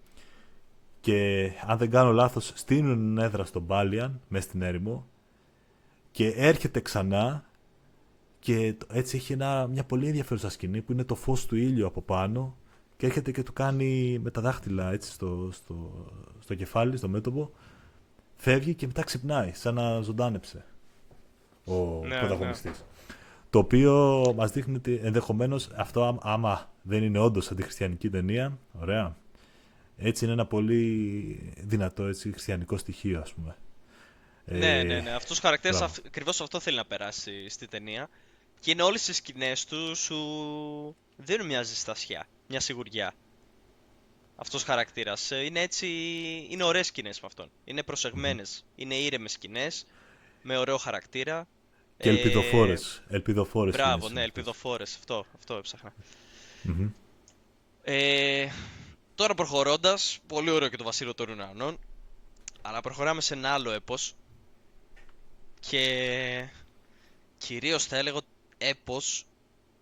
Και αν δεν κάνω λάθος, στείλουν έδρα στον Μπάλιαν μέσα στην έρημο και έρχεται ξανά και έτσι έχει μια πολύ ενδιαφέρουσα σκηνή που είναι το φως του ήλιου από πάνω και έρχεται και του κάνει με τα δάχτυλα έτσι στο κεφάλι, στο μέτωπο, φεύγει και μετά ξυπνάει σαν να ζωντάνεψε ο Ναι, ναι. πρωταγωνιστής. Το οποίο μας δείχνει ότι ενδεχομένως αυτό, άμα δεν είναι όντως αντιχριστιανική ταινία, ωραία, έτσι είναι ένα πολύ δυνατό έτσι, χριστιανικό στοιχείο, ας πούμε. Ναι, ναι, ναι. Αυτός ο χαρακτήρας Μπράβο. ακριβώς αυτό θέλει να περάσει στη ταινία. Και είναι όλες οι σκηνές του σου δίνουν μια ζεστασιά, μια σιγουριά. Αυτός ο χαρακτήρας είναι έτσι, είναι ωραίες σκηνές με αυτόν. Είναι Μμμ. προσεγμένες, είναι ήρεμες σκηνές, με ωραίο χαρακτήρα. Και Ε, ελπιδοφόρες Μπράβο, σκηνές ναι, είναι αυτές. ελπιδοφόρες, αυτό έψαχνα. Μμμ. Ε, Τώρα προχωρώντας, πολύ ωραίο και το Βασίλειο των Ουρανών, αλλά προχωράμε σε ένα άλλο έπος και κυρίως θα έλεγα έπος,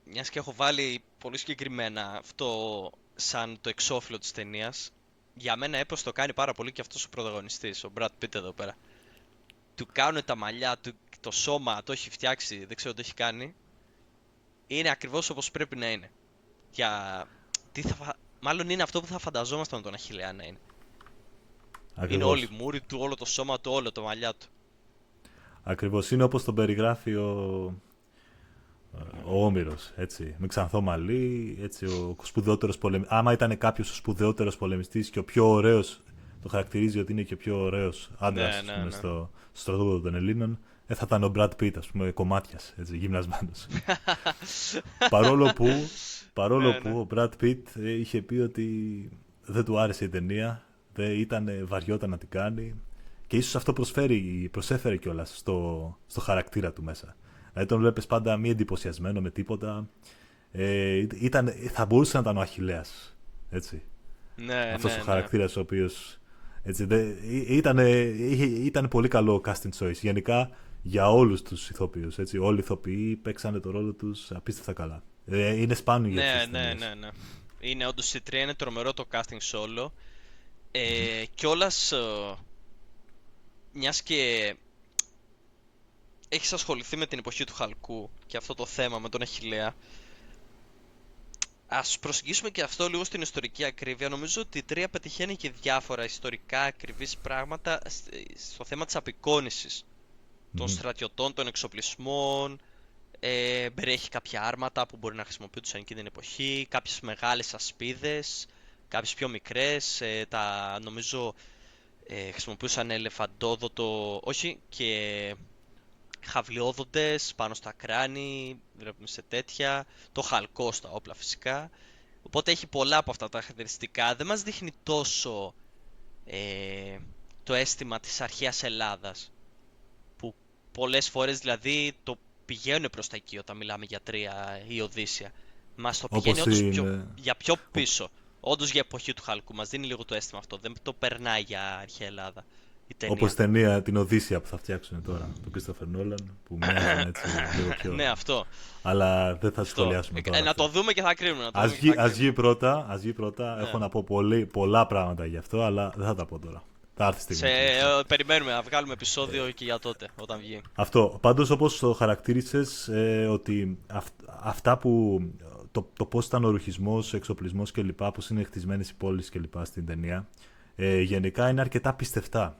μιας και έχω βάλει πολύ συγκεκριμένα αυτό σαν το εξώφυλλο της ταινίας. Για μένα έπος το κάνει πάρα πολύ και αυτός ο πρωταγωνιστής, ο Brad Pitt εδώ πέρα. Του κάνουν τα μαλλιά, το σώμα το έχει φτιάξει, δεν ξέρω τι έχει κάνει. Είναι ακριβώς όπως πρέπει να είναι. Για... Μάλλον είναι αυτό που θα φανταζόμασταν τον Αχιλλέα να είναι. Είναι όλη η Ακριβώς. μούρη του, όλο το σώμα του, όλο το μαλλιά του. Ακριβώς. Είναι όπως τον περιγράφει ο Όμηρος, έτσι. Με ξανθό μαλλί, έτσι, ο σπουδαιότερος πολεμιστής. Άμα ήταν κάποιος ο σπουδαιότερος πολεμιστής και ο πιο ωραίος, το χαρακτηρίζει ότι είναι και ο πιο ωραίος άντρας, Ναι, ας ναι, πούμε, ναι. στο στρατόπεδο των Ελλήνων, θα ήταν ο Brad Pitt, ας πούμε, κομμάτιας, έτσι, γυμνασμένος. Παρόλο που, παρόλο Ναι, που ναι. ο Brad Pitt είχε πει ότι δεν του άρεσε η ταινία, δεν βαριόταν να την κάνει και ίσως αυτό προσέφερε κιόλας στο χαρακτήρα του μέσα. Δηλαδή τον βλέπεις πάντα μη εντυπωσιασμένο με τίποτα. Θα μπορούσε να ήταν ο Αχιλλέας. Έτσι. Ναι, Αυτός ναι, ο ναι. χαρακτήρας ο οποίος ήταν πολύ καλό casting choice. Γενικά για όλους τους ηθοποιούς. Έτσι. Όλοι οι ηθοποιοί παίξανε το ρόλο τους απίστευτα καλά. Είναι σπάνιο για αυτές Ναι, τις ναι, ταινίες. ναι, ναι. Είναι όντως η τρία είναι τρομερό το casting solo. Μμμ. Κιόλας, μιας και έχεις ασχοληθεί με την εποχή του Χαλκού και αυτό το θέμα με τον Αχιλλέα, ας προσεγγίσουμε και αυτό λίγο στην ιστορική ακρίβεια. Νομίζω ότι η τρία πετυχαίνει και διάφορα ιστορικά ακριβείς πράγματα στο θέμα της απεικόνησης των Μμμ. στρατιωτών, των εξοπλισμών. Περιέχει κάποια άρματα που μπορεί να χρησιμοποιούνται εκείνη την εποχή, κάποιες μεγάλες ασπίδες, κάποιες πιο μικρές. Νομίζω χρησιμοποιούσαν ελεφαντόδοτο, όχι, και χαβλιόδοντες πάνω στα κράνη, βλέπουμε σε τέτοια, το χαλκό στα όπλα φυσικά. Οπότε έχει πολλά από αυτά τα χαρακτηριστικά. Δεν μας δείχνει τόσο ε, το αίσθημα της αρχαίας Ελλάδας, που πολλές φορές δηλαδή το πηγαίνουν προς τα εκεί όταν μιλάμε για τρία ή Οδύσσια. Μας το πηγαίνει Όπως όντως είναι. για πιο πίσω. Όντως για εποχή του Χαλκού. Μας δίνει λίγο το αίσθημα αυτό. Δεν το περνάει για αρχαία Ελλάδα η Όπως ταινία. ταινία την Οδύσσια που θα φτιάξουν τώρα, του Christopher Nolan, που μοιάζουν έτσι λίγο Ναι, πιο. αυτό. Αλλά δεν θα Αυτό. σχολιάσουμε τώρα Να το αυτό. δούμε και θα κρίνουμε. Να το Ας δούμε και θα βγει, ας κρίνουμε. βγει πρώτα, ας βγει πρώτα. Έχω Ναι. να πω πολλά πράγματα γι' αυτό, αλλά δεν θα τα πω τώρα. Θα έρθει η στιγμή και γι' αυτό. Περιμένουμε να βγάλουμε επεισόδιο και για τότε, όταν βγει. Αυτό. Πάντως όπως το χαρακτήρισες, ότι αυτά που. Το πώς ήταν ο ρουχισμός, ο εξοπλισμός κλπ. Πώς είναι χτισμένες οι πόλεις κλπ. Στην ταινία, γενικά είναι αρκετά πιστευτά.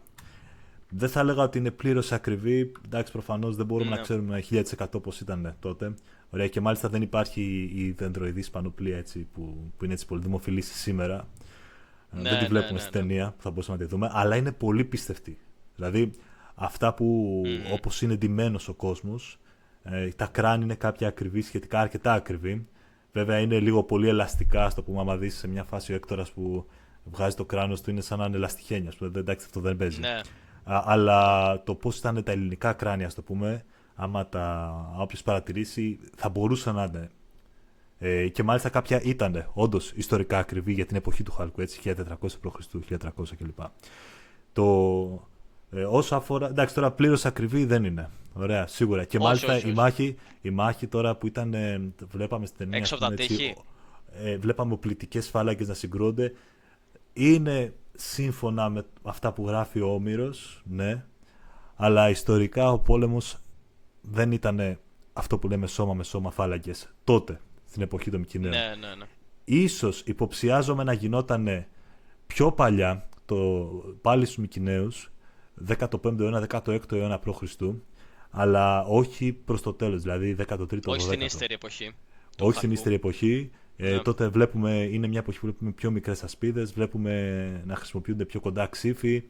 Δεν θα έλεγα ότι είναι πλήρως ακριβή. Εντάξει, προφανώς δεν μπορούμε να Ναι. ξέρουμε 1000% πώς ήταν τότε. Ωραία, και μάλιστα δεν υπάρχει η δεντροειδής πανοπλία έτσι, που είναι έτσι πολύ δημοφιλής σήμερα. Δεν τη Ναι, ναι, βλέπουμε ναι, στην ναι. ταινία που θα μπορούσαμε να τη δούμε, αλλά είναι πολύ πιστευτή. Δηλαδή, αυτά που Μμμ. όπως είναι ντυμένος ο κόσμος, τα κράνη είναι κάποια ακριβή, σχετικά αρκετά ακριβή. Βέβαια είναι λίγο πολύ ελαστικά, στο πούμε, άμα δεις σε μια φάση ο Έκτορας που βγάζει το κράνος του είναι σαν να είναι ελαστιχένια. Εντάξει, αυτό δεν παίζει. Ναι. Αλλά το πώς ήταν τα ελληνικά κράνια, ας το πούμε, άμα όποιος παρατηρήσει, θα μπορούσε να είναι. Και μάλιστα κάποια ήταν όντως ιστορικά ακριβή για την εποχή του Χαλκού, έτσι, 1400 π.Χ., 1300 κλπ. Το, όσο αφορά. Εντάξει, τώρα πλήρως ακριβή δεν είναι. Ωραία, σίγουρα. Και Όχι, μάλιστα όχι, η όχι. μάχη, η μάχη τώρα που ήταν. Βλέπαμε στην ταινία, Έξω ας από πούμε, τα έτσι, τείχη. βλέπαμε οπλιτικές φάλακες να συγκρούονται. Είναι σύμφωνα με αυτά που γράφει ο Όμηρος, ναι, αλλά ιστορικά ο πόλεμος δεν ήταν αυτό που λέμε σώμα με σώμα φάλακες τότε, στην εποχή των Μικηναίων. Ναι, ναι, ναι. Ίσως υποψιάζομαι να γινόταν πιο παλιά, πάλι στους Μικηναίους, 15ο αιώνα, 16ο αιώνα π.Χ., αλλά όχι προς το τέλος, δηλαδή 13ο, Όχι στην 12ο. ύστερη εποχή του Όχι στην Χαλκού. ύστερη εποχή. Ναι. Τότε είναι μια εποχή που βλέπουμε πιο μικρές ασπίδες, βλέπουμε να χρησιμοποιούνται πιο κοντά ξύφοι.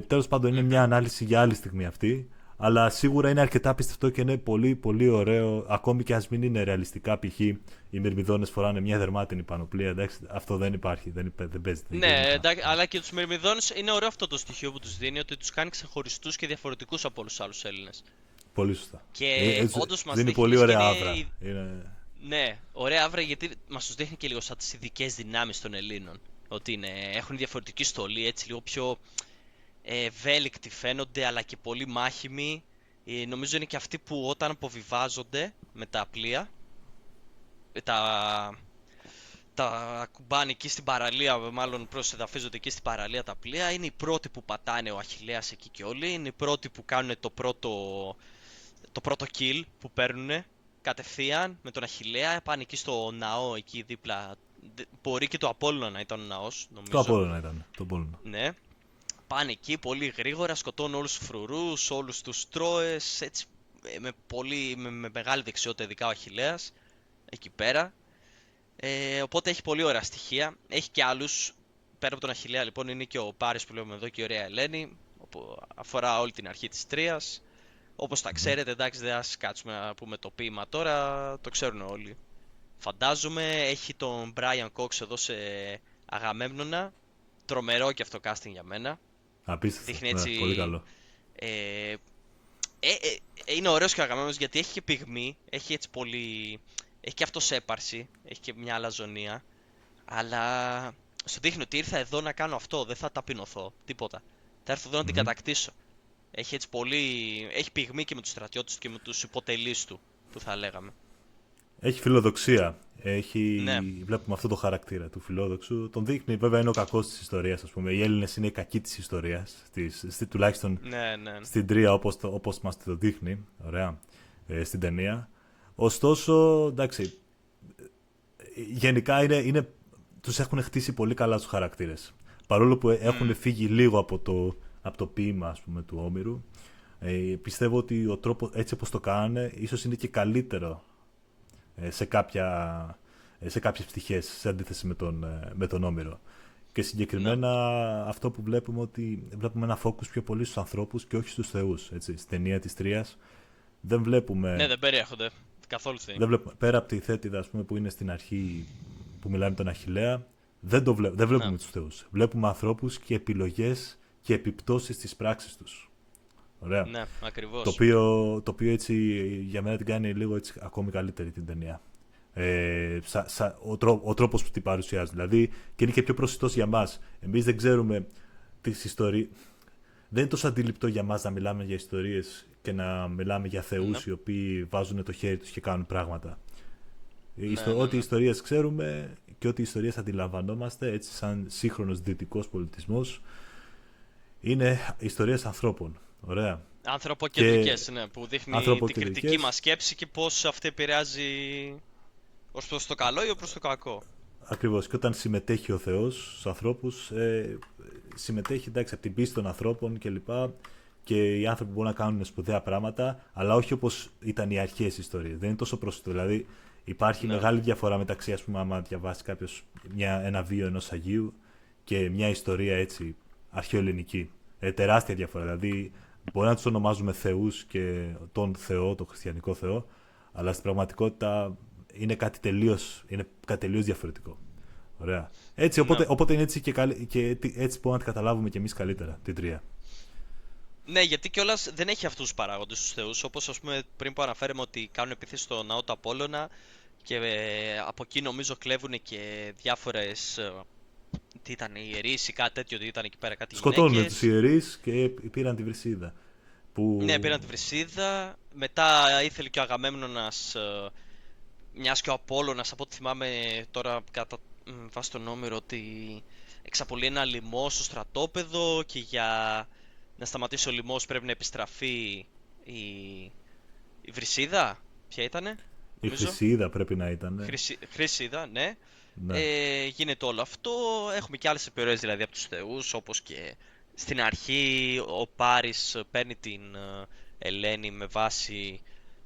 Τέλος πάντων είναι μια ανάλυση για άλλη στιγμή αυτή, αλλά σίγουρα είναι αρκετά πιστευτό και είναι πολύ πολύ ωραίο, ακόμη και ας μην είναι ρεαλιστικά. Π.χ. οι Μυρμηδόνες φοράνε μια δερμάτινη πανοπλία, εντάξει, αυτό δεν υπάρχει, δεν παίζει. Δεν Ναι, γίνεται. εντάξει, αλλά και τους Μυρμηδόνες είναι ωραίο αυτό το στοιχείο που τους δίνει, ότι τους κάνει ξεχωριστούς και διαφορετικούς από όλους τους άλλους Έλληνες. Πολύ σωστά. Και όντως μας Δίνει δείχνει πολύ και ωραία είναι άβρα. Είναι. Ναι, ωραία άβρα, γιατί μας τους δείχνει και λίγο σαν τις ειδικές δυνάμεις των Ελλήνων. Ότι έχουν διαφορετική στολή, έτσι λίγο πιο ευέλικτοι φαίνονται, αλλά και πολύ μάχημοι. Νομίζω είναι και αυτοί που όταν αποβιβάζονται με τα πλοία, τα, τα κουμπάνε εκεί στην παραλία, μάλλον προσεδαφίζονται εκεί στην παραλία τα πλοία, είναι οι πρώτοι που πατάνε ο Αχιλλέας εκεί και όλοι, είναι οι πρώτοι που κάνουν το πρώτο kill που παίρνουν κατευθείαν με τον Αχιλλέα, πάνε εκεί στο ναό εκεί δίπλα. Μπορεί και το Απόλλωνα να ήταν ο ναός, Το νομίζω. Απόλλωνα ήταν. Το Απόλλωνα. Ναι. Πάνε εκεί πολύ γρήγορα, σκοτώνουν όλους τους φρουρούς, όλους τους Τρόες, έτσι με μεγάλη δεξιότητα, ειδικά ο Αχιλλέας, εκεί πέρα. Οπότε έχει πολύ ωραία στοιχεία. Έχει και άλλους, πέρα από τον Αχιλλέα λοιπόν είναι και ο Πάρης που λέμε εδώ και η ωραία Ελένη, που αφορά όλη την αρχή της Τρίας. Όπως τα ξέρετε, εντάξει, δεν ας κάτσουμε να πούμε το ποίημα τώρα, το ξέρουν όλοι. Φαντάζομαι, έχει τον Brian Cox εδώ σε Αγαμέμνονα, τρομερό και αυτό casting για μένα. Απίστευτο. Δείχνει Ναι, έτσι πολύ καλό. ε, Είναι ωραίος και αγαπημένος γιατί έχει και πυγμή, έχει έτσι πολύ... Έχει και αυτοσέπαρση, έχει και μια αλαζονία. Αλλά σου δείχνει ότι ήρθα εδώ να κάνω αυτό, δεν θα ταπεινωθώ, τίποτα. Θα έρθω εδώ να την Μμμ. κατακτήσω. Έχει έτσι πολύ... Έχει πυγμή και με τους στρατιώτες και με τους υποτελείς του, που θα λέγαμε. Έχει φιλοδοξία. Ναι, Βλέπουμε αυτό το χαρακτήρα του φιλόδοξου. Τον δείχνει, βέβαια, είναι ο κακός της ιστορίας, ας πούμε. Οι Έλληνες είναι οι κακοί της ιστορίας. Τουλάχιστον ναι, ναι. στην τρία, όπως μας το δείχνει. Ωραία. Στην ταινία. Ωστόσο, εντάξει, γενικά τους έχουν χτίσει πολύ καλά τους χαρακτήρες. Παρόλο που έχουν Μμ, φύγει λίγο από το ποίημα, ας πούμε, του Όμηρου, πιστεύω ότι ο τρόπος, έτσι όπως το κάνανε, ίσως είναι και καλύτερο σε, σε κάποιες πτυχές, σε αντίθεση με τον Όμηρο. Και ναι. συγκεκριμένα αυτό που βλέπουμε, ότι βλέπουμε ένα focus πιο πολύ στους ανθρώπους και όχι στους θεούς. Έτσι. Στην ταινία της Τρίας δεν Ναι, βλέπουμε, δεν περιέχονται καθόλου θεοί. δεν βλέπουμε πέρα από τη θέτιδα, ας πούμε, που είναι στην αρχή που μιλάμε με τον Αχιλλέα, δεν Ναι, βλέπουμε τους θεούς. Βλέπουμε ανθρώπους και επιλογές και επιπτώσεις της πράξης τους. Ωραία. ναι, Το ακριβώς. οποίο, το οποίο έτσι για μένα την κάνει λίγο έτσι ακόμη καλύτερη την ταινία. Ο τρόπος που την παρουσιάζει. Δηλαδή, και είναι και πιο προσιτός για μας. Εμείς δεν ξέρουμε τις ιστορίες. Δεν είναι τόσο αντιληπτό για μας να μιλάμε για ιστορίες και να μιλάμε για Ναι, θεούς οι οποίοι βάζουν το χέρι τους και κάνουν πράγματα. ναι, ναι, Ό,τι ναι. ιστορίες ξέρουμε και ό,τι ιστορίες αντιλαμβανόμαστε, έτσι σαν σύγχρονος δυτικός πολιτισμός, είναι ιστορίες ανθρώπων. Ωραία. Και Ανθρωποκεντρικές, ναι, που δείχνει την κριτική ανθρωποκεντρικές. μας σκέψη και πώς αυτή επηρεάζει ως προς το καλό ή ως προς το κακό. Ακριβώς. Και όταν συμμετέχει ο Θεός στους ανθρώπους, συμμετέχει, εντάξει, από την πίστη των ανθρώπων κλπ. Και οι άνθρωποι μπορούν να κάνουν σπουδαία πράγματα, αλλά όχι όπως ήταν οι αρχαίες ιστορίες. Δεν είναι τόσο πρόσθετο. Δηλαδή, υπάρχει Ναι, μεγάλη διαφορά μεταξύ, ας πούμε, άμα διαβάσει κάποιο ένα βίο ενός Αγίου και μια ιστορία έτσι αρχαιοελληνική. Τεράστια διαφορά. Δηλαδή, μπορεί να τους ονομάζουμε θεούς και τον Θεό, τον χριστιανικό Θεό, αλλά στην πραγματικότητα είναι κάτι τελείως διαφορετικό. Ωραία. Έτσι, ναι. οπότε είναι έτσι και έτσι μπορούμε να τη καταλάβουμε κι εμείς καλύτερα την τρία. Ναι, γιατί κιόλας δεν έχει αυτούς τους παράγοντες τους θεούς, όπως ας πούμε πριν που αναφέραμε ότι κάνουν επίθεση στο ναό του Απόλλωνα και από εκεί νομίζω κλέβουν και διάφορες, τι ήταν, ιερείς ή κάτι τέτοιο, ότι ήταν εκεί πέρα κάτι Σκοτώνουν τους γυναίκες. ιερείς και πήραν τη Βρυσίδα. Ναι, Που πήραν τη Βρυσίδα, μετά ήθελε και ο Αγαμέμνονας, μιας και ο Απόλλωνας, από ό,τι θυμάμαι τώρα βάσει τον Όμηρο, ότι εξαπολύει ένα λοιμό στο στρατόπεδο και για να σταματήσει ο λοιμός πρέπει να επιστραφεί η, η Βρυσίδα. Ποια ήτανε, η νομίζω. Χρυσίδα πρέπει να ήταν. Χρυσίδα, ναι. Ναι. Γίνεται όλο αυτό. Έχουμε και άλλες επιρροές δηλαδή από τους θεούς, όπως και στην αρχή ο Πάρης παίρνει την Ελένη με βάση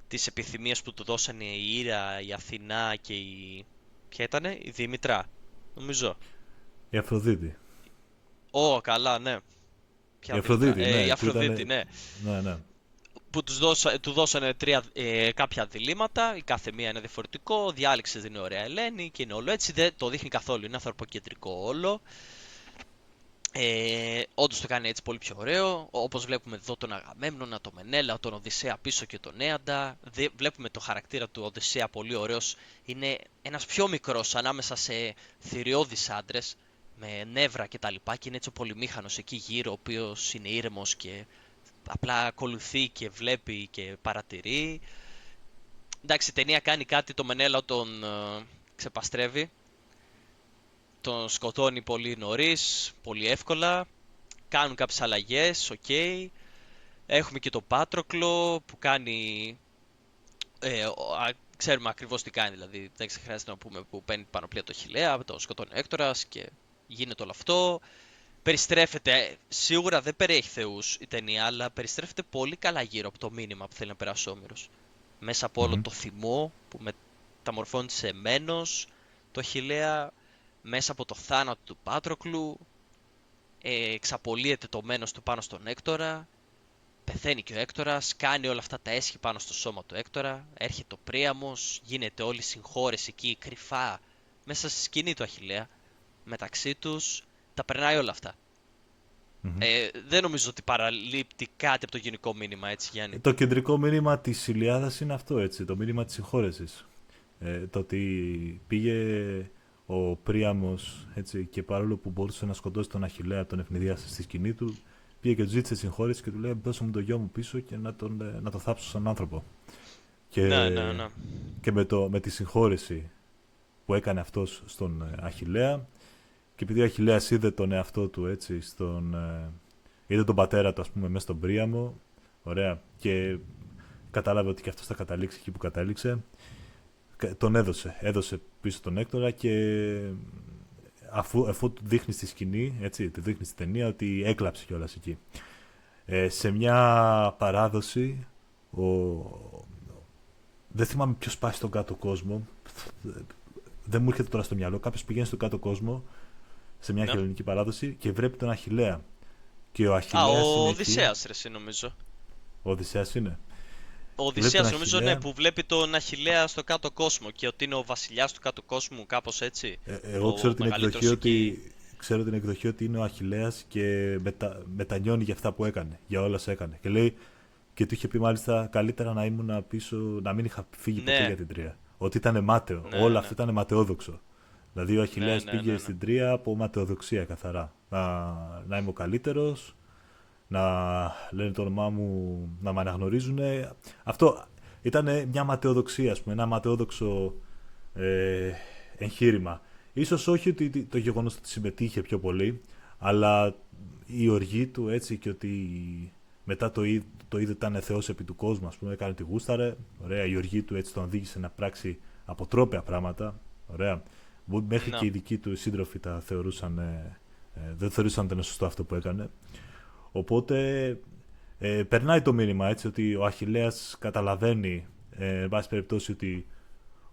τις επιθυμίες που του δώσανε η Ήρα, η Αθηνά και η... Ποια ήτανε, η Δήμητρα, νομίζω. Η Αφροδίτη. Ω, καλά, ναι. Η Ποια Δήμητρα, Αφροδίτη, η ναι, που Αφροδίτη, ήταν. ναι. Ναι, ναι. Που του δώσανε κάποια διλήμματα, η κάθε μία είναι διαφορετικό, διάλεξε την ωραία Ελένη και είναι όλο έτσι, δεν το δείχνει καθόλου, είναι ανθρωποκεντρικό όλο. Όντως το κάνει έτσι πολύ πιο ωραίο, όπως βλέπουμε εδώ τον Αγαμέμνονα, τον Μενέλα, τον Οδυσσέα πίσω και τον Έαντα. Βλέπουμε το χαρακτήρα του Οδυσσέα πολύ ωραίος, είναι ένας πιο μικρός ανάμεσα σε θηριώδεις άντρες, με νεύρα και τα λοιπά, και είναι έτσι ο πολυμήχανος εκεί γύρω, ο οποίος είναι ήρεμος και απλά ακολουθεί και βλέπει και παρατηρεί. Εντάξει, η ταινία κάνει κάτι, το Μενέλα τον ξεπαστρεύει, τον σκοτώνει πολύ νωρίς, πολύ εύκολα. Κάνουν κάποιες αλλαγές, οκ. Έχουμε και τον Πάτροκλο που κάνει... ξέρουμε ακριβώς τι κάνει, δηλαδή δεν χρειάζεται να πούμε, που παίρνει πανοπλία το Αχιλλέα, το σκοτώνει ο Έκτορας και γίνεται όλο αυτό. Περιστρέφεται, σίγουρα δεν περιέχει θεούς η ταινία, αλλά περιστρέφεται πολύ καλά γύρω από το μήνυμα που θέλει να περάσει ο Όμηρος. Μέσα από όλο Μμμ. το θυμό που μεταμορφώνει σε μένος το Αχιλλέα, μέσα από το θάνατο του Πάτροκλου, εξαπολύεται το μένος του πάνω στον Έκτορα, πεθαίνει και ο Έκτορας, κάνει όλα αυτά τα έσχη πάνω στο σώμα του Έκτορα, έρχεται ο Πρίαμος, γίνεται όλη η συγχώρεση εκεί κρυφά μέσα στη σκηνή του Αχιλλέα, μεταξύ τους, τα περνάει όλα αυτά. Δεν νομίζω ότι παραλείπτει κάτι από το γενικό μήνυμα, έτσι Γιάννη. Το κεντρικό μήνυμα της Ηλιάδας είναι αυτό, έτσι, το μήνυμα της συγχώρεσης. Το ότι πήγε ο Príamos, έτσι, και παρόλο που μπορούσε να σκοτώσει τον Αχιλλέα, τον ευνηδίασε στη σκηνή του, πήγε και του ζήτησε συγχώρεση και του λέει: δώσε μου το γιο μου πίσω και να το θάψω σαν άνθρωπο. Και, Ναι. και με τη συγχώρεση που έκανε αυτός στον Αχιλλέα, και επειδή ο Αχιλλέας είδε τον εαυτό του, έτσι, είδε τον πατέρα του, ας πούμε, μέσα στον Príamo, ωραία, και κατάλαβε ότι και αυτός θα καταλήξει εκεί που κατάληξε, τον έδωσε πίσω τον Έκτορα, και αφού του δείχνει στη σκηνή, έτσι, του δείχνει στη ταινία, ότι έκλαψε κιόλας εκεί. Σε μια παράδοση, δεν θυμάμαι ποιος πάει στον κάτω κόσμο, δεν μου έρχεται τώρα στο μυαλό, κάποιος πηγαίνει στον κάτω κόσμο σε μια χελωνική παράδοση και βρέπει τον Αχιλλέα. Και ο Αχιλλέας ο Οδυσσέας ρε εσύ νομίζω. Ο Οδυσσέας είναι. Ο Οδυσσέας νομίζω, ναι, που βλέπει τον Αχιλλέα στο κάτω κόσμο και ότι είναι ο βασιλιάς του κάτω κόσμου, κάπως έτσι. Εγώ ξέρω την εκδοχή ότι είναι ο Αχιλλέας και μετανιώνει για αυτά που έκανε, για όλα όσα έκανε. Και λέει, και του είχε πει μάλιστα, καλύτερα να ήμουν πίσω, να μην είχα φύγει ποτέ για την Τρία. Ότι ήταν μάταιο, όλο αυτό ήταν ματαιόδοξο. Δηλαδή ο Αχιλλέας πήγε στην Τρία από ματαιοδοξία καθαρά. Να είμαι ο καλύτερος, να λένε το όνομά μου, να με αναγνωρίζουν. Αυτό ήταν μια ματαιοδοξία, ας πούμε, ένα ματαιόδοξο εγχείρημα. Ίσως όχι ότι το γεγονός ότι συμμετείχε πιο πολύ, αλλά η οργή του, έτσι, και ότι μετά το είδε ότι ήταν θεός επί του κόσμου, ας πούμε, έκανε τη γούσταρε. Ωραία, η οργή του έτσι τον οδήγησε να πράξει αποτρόπαια πράγματα. Ωραία. Μέχρι και οι δικοί του σύντροφοι τα θεωρούσαν, δεν θεωρούσαν ότι ήταν σωστό αυτό που έκανε. Οπότε περνάει το μήνυμα, έτσι, ότι ο Αχιλλέας καταλαβαίνει, εν πάση περιπτώσει, ότι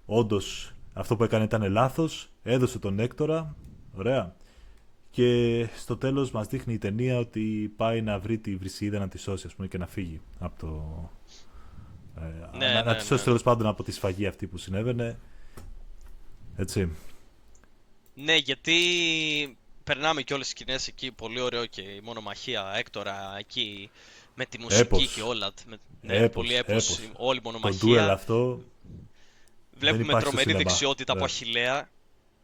όντως αυτό που έκανε ήταν λάθος, έδωσε τον Έκτορα, ωραία, και στο τέλος μας δείχνει η ταινία ότι πάει να βρει τη Βρυσιίδα να τη σώσει, ας πούμε, και να φύγει από το... να τη σώσει τέλος πάντων από τη σφαγή αυτή που συνέβαινε, έτσι. Ναι, γιατί περνάμε και όλες τις σκηνές εκεί, πολύ ωραίο, και η μονομαχία Έκτορα εκεί με τη μουσική και όλα. Πολύ έπος, όλη η μονομαχία. Το ντουέλ αυτό. Βλέπουμε τρομερή δεξιότητα από Αχιλλέα.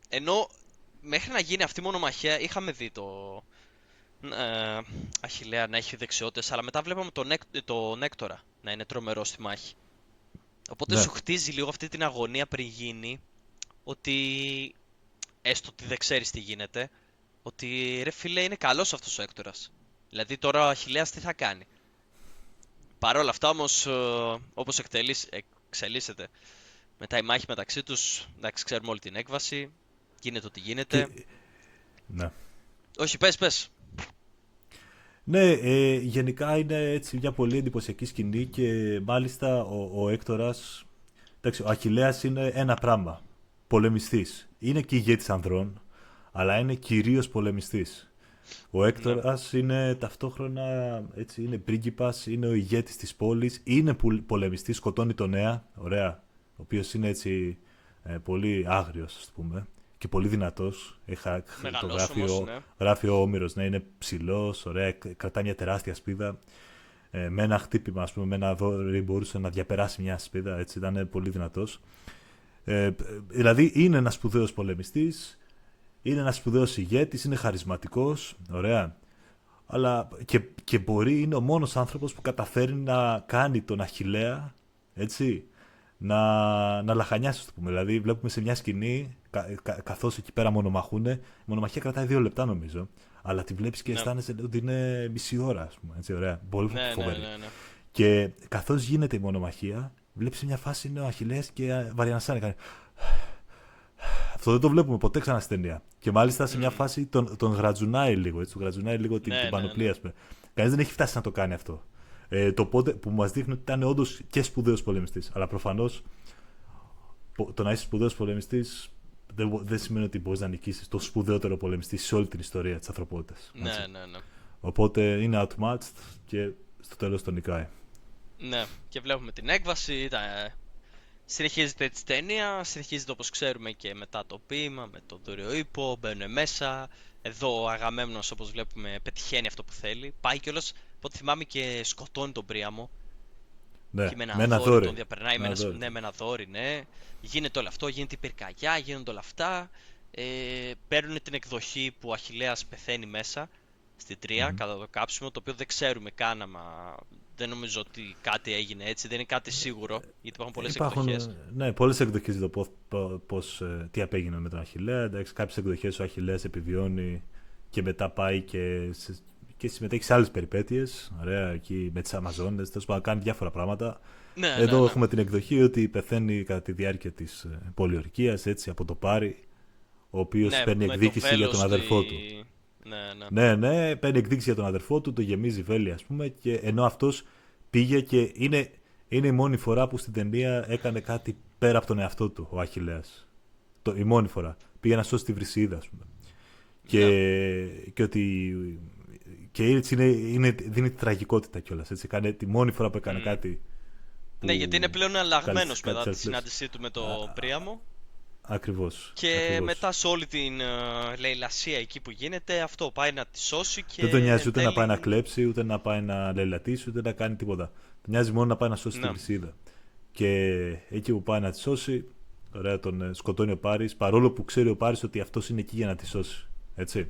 Ενώ μέχρι να γίνει αυτή η μονομαχία είχαμε δει το Αχιλλέα να έχει δεξιότητες, αλλά μετά βλέπαμε τον Έκτορα να είναι τρομερό στη μάχη. Οπότε σου χτίζει λίγο αυτή την αγωνία πριν γίνει, ότι έστω ότι δεν ξέρεις τι γίνεται, ότι ρε φίλε είναι καλός αυτός ο Έκτορας. Δηλαδή τώρα ο Αχιλλέας τι θα κάνει. Παρ' όλα αυτά όμως, όπως εξελίσσεται μετά η μάχη μεταξύ τους, εντάξει, ξέρουμε όλη την έκβαση, γίνεται ό,τι γίνεται. Ναι. Όχι, πες. Ναι, γενικά είναι έτσι μια πολύ εντυπωσιακή σκηνή, και μάλιστα ο Έκτορας, εντάξει, ο Αχιλλέας είναι ένα πράγμα, πολεμιστής. Είναι και ηγέτης ανδρών, αλλά είναι κυρίως πολεμιστής. Ο Έκτορας είναι ταυτόχρονα, έτσι, είναι πρίγκιπας, είναι ο ηγέτης της πόλης, είναι πολεμιστής, σκοτώνει τον Νέα, ωραία, ο οποίος είναι έτσι πολύ άγριος, ας πούμε, και πολύ δυνατός. Γράφει ο Όμηρος, να είναι ψηλός, ωραία, κρατάει μια τεράστια σπίδα. Με ένα χτύπημα, ας πούμε, με ένα δόρυ μπορούσε να διαπεράσει μια σπίδα, έτσι, ήταν πολύ δυνατός. Δηλαδή είναι ένας σπουδαίος πολεμιστής, είναι ένας σπουδαίος ηγέτης, είναι χαρισματικός, ωραία. Αλλά και είναι ο μόνος άνθρωπος που καταφέρει να κάνει τον Αχιλλέα, έτσι, να λαχανιάσει, το πούμε. Δηλαδή βλέπουμε σε μια σκηνή, καθώς εκεί πέρα μονομαχούνε, η μονομαχία κρατάει 2 λεπτά νομίζω, αλλά τη βλέπεις και αισθάνεσαι ότι είναι μισή ώρα, ας πούμε, έτσι, ωραία, πολύ φοβερή. Ναι. Και καθώς γίνεται η μονομαχία, βλέπεις σε μια φάση είναι ο Αχιλλέας και βαριανασάνε, κάνει... Αυτό δεν το βλέπουμε ποτέ ξανά στην ταινία. Και μάλιστα σε μια φάση τον γρατζουνάει λίγο, έτσι, την πανοπλία, ας πούμε. Κανείς δεν έχει φτάσει να το κάνει αυτό. Το πότε που μας δείχνει ότι ήταν όντως και σπουδαίος πολεμιστής. Αλλά προφανώς το να είσαι σπουδαίος πολεμιστής δεν σημαίνει ότι μπορείς να νικήσεις το σπουδαιότερο πολεμιστή σε όλη την ιστορία της ανθρωπότητας. Ναι. Οπότε είναι outmatched και στο τέλος τον νικάει. Ναι, και βλέπουμε την έκβαση, Συνεχίζεται έτσι η ταινία, συνεχίζεται όπως ξέρουμε και μετά το ποίημα, με τον δούριο ύπο, μπαίνουν μέσα. Εδώ ο Αγαμέμνος, όπως βλέπουμε, πετυχαίνει αυτό που θέλει. Πάει κιόλας, από ό,τι θυμάμαι, και σκοτώνει τον Πρίαμο. Και Ναι, με με ένα ένα δόρυ τον δόρυ. διαπερνάει, Με ένα δόρυ. ναι, με ένα δόρυ, ναι. Γίνεται όλο αυτό, γίνεται η πυρκαγιά, γίνονται όλα αυτά. Παίρνουν την εκδοχή που ο Αχιλλέας πεθαίνει μέσα, στην Τρία, Μμμ. κατά το κάψιμο, το οποίο δεν ξέρουμε καν, άμα δεν νομίζω ότι κάτι έγινε έτσι, δεν είναι κάτι σίγουρο, γιατί υπάρχουν πολλές εκδοχές. Υπάρχουν, ναι, πολλές εκδοχές για το τι απέγινε με τον Αχιλλέα. Εντάξει, κάποιες εκδοχές ο Αχιλλέας επιβιώνει και μετά πάει και συμμετέχει σε άλλες περιπέτειες. Ωραία, εκεί με τις Αμαζόνες, τέλος πάντων κάνει διάφορα πράγματα. Ναι, ναι, Εδώ ναι. έχουμε την εκδοχή ότι πεθαίνει κατά τη διάρκεια της πολιορκίας, έτσι, από το Πάρη, ο οποίος Ναι, παίρνει με το εκδίκηση για τον βέλος αδερφό του. Ναι, ναι. Ναι, ναι, παίρνει εκδίκηση για τον αδερφό του, το γεμίζει βέλη, ας πούμε, και ενώ αυτός πήγε και είναι η μόνη φορά που στην ταινία έκανε κάτι πέρα από τον εαυτό του, ο Αχιλλέας. Η μόνη φορά. Πήγε να σώσει τη Βρυσίδα, ας πούμε. Ναι. Και ότι. Και έτσι δίνει τη τραγικότητα κιόλας. Έτσι, κάνει τη μόνη φορά που έκανε Μμ. κάτι. Ναι, γιατί είναι πλέον αλλαγμένος μετά τη Κάλυψε. συνάντησή του με τον Πρίαμο. Ακριβώς. Και μετά σε όλη την λαιλασία εκεί που γίνεται, αυτό πάει να τη σώσει και Δεν τον νοιάζει εν ούτε να πάει να τέλει... κλέψει, ούτε να πάει να λαιλατίσει, ούτε να κάνει τίποτα. Τον νοιάζει μόνο να πάει να σώσει τη Ναι, Βρυσίδα. Και εκεί που πάει να τη σώσει, ωραία, τον σκοτώνει ο Πάρης, παρόλο που ξέρει ο Πάρης ότι αυτός είναι εκεί για να τη σώσει. Έτσι.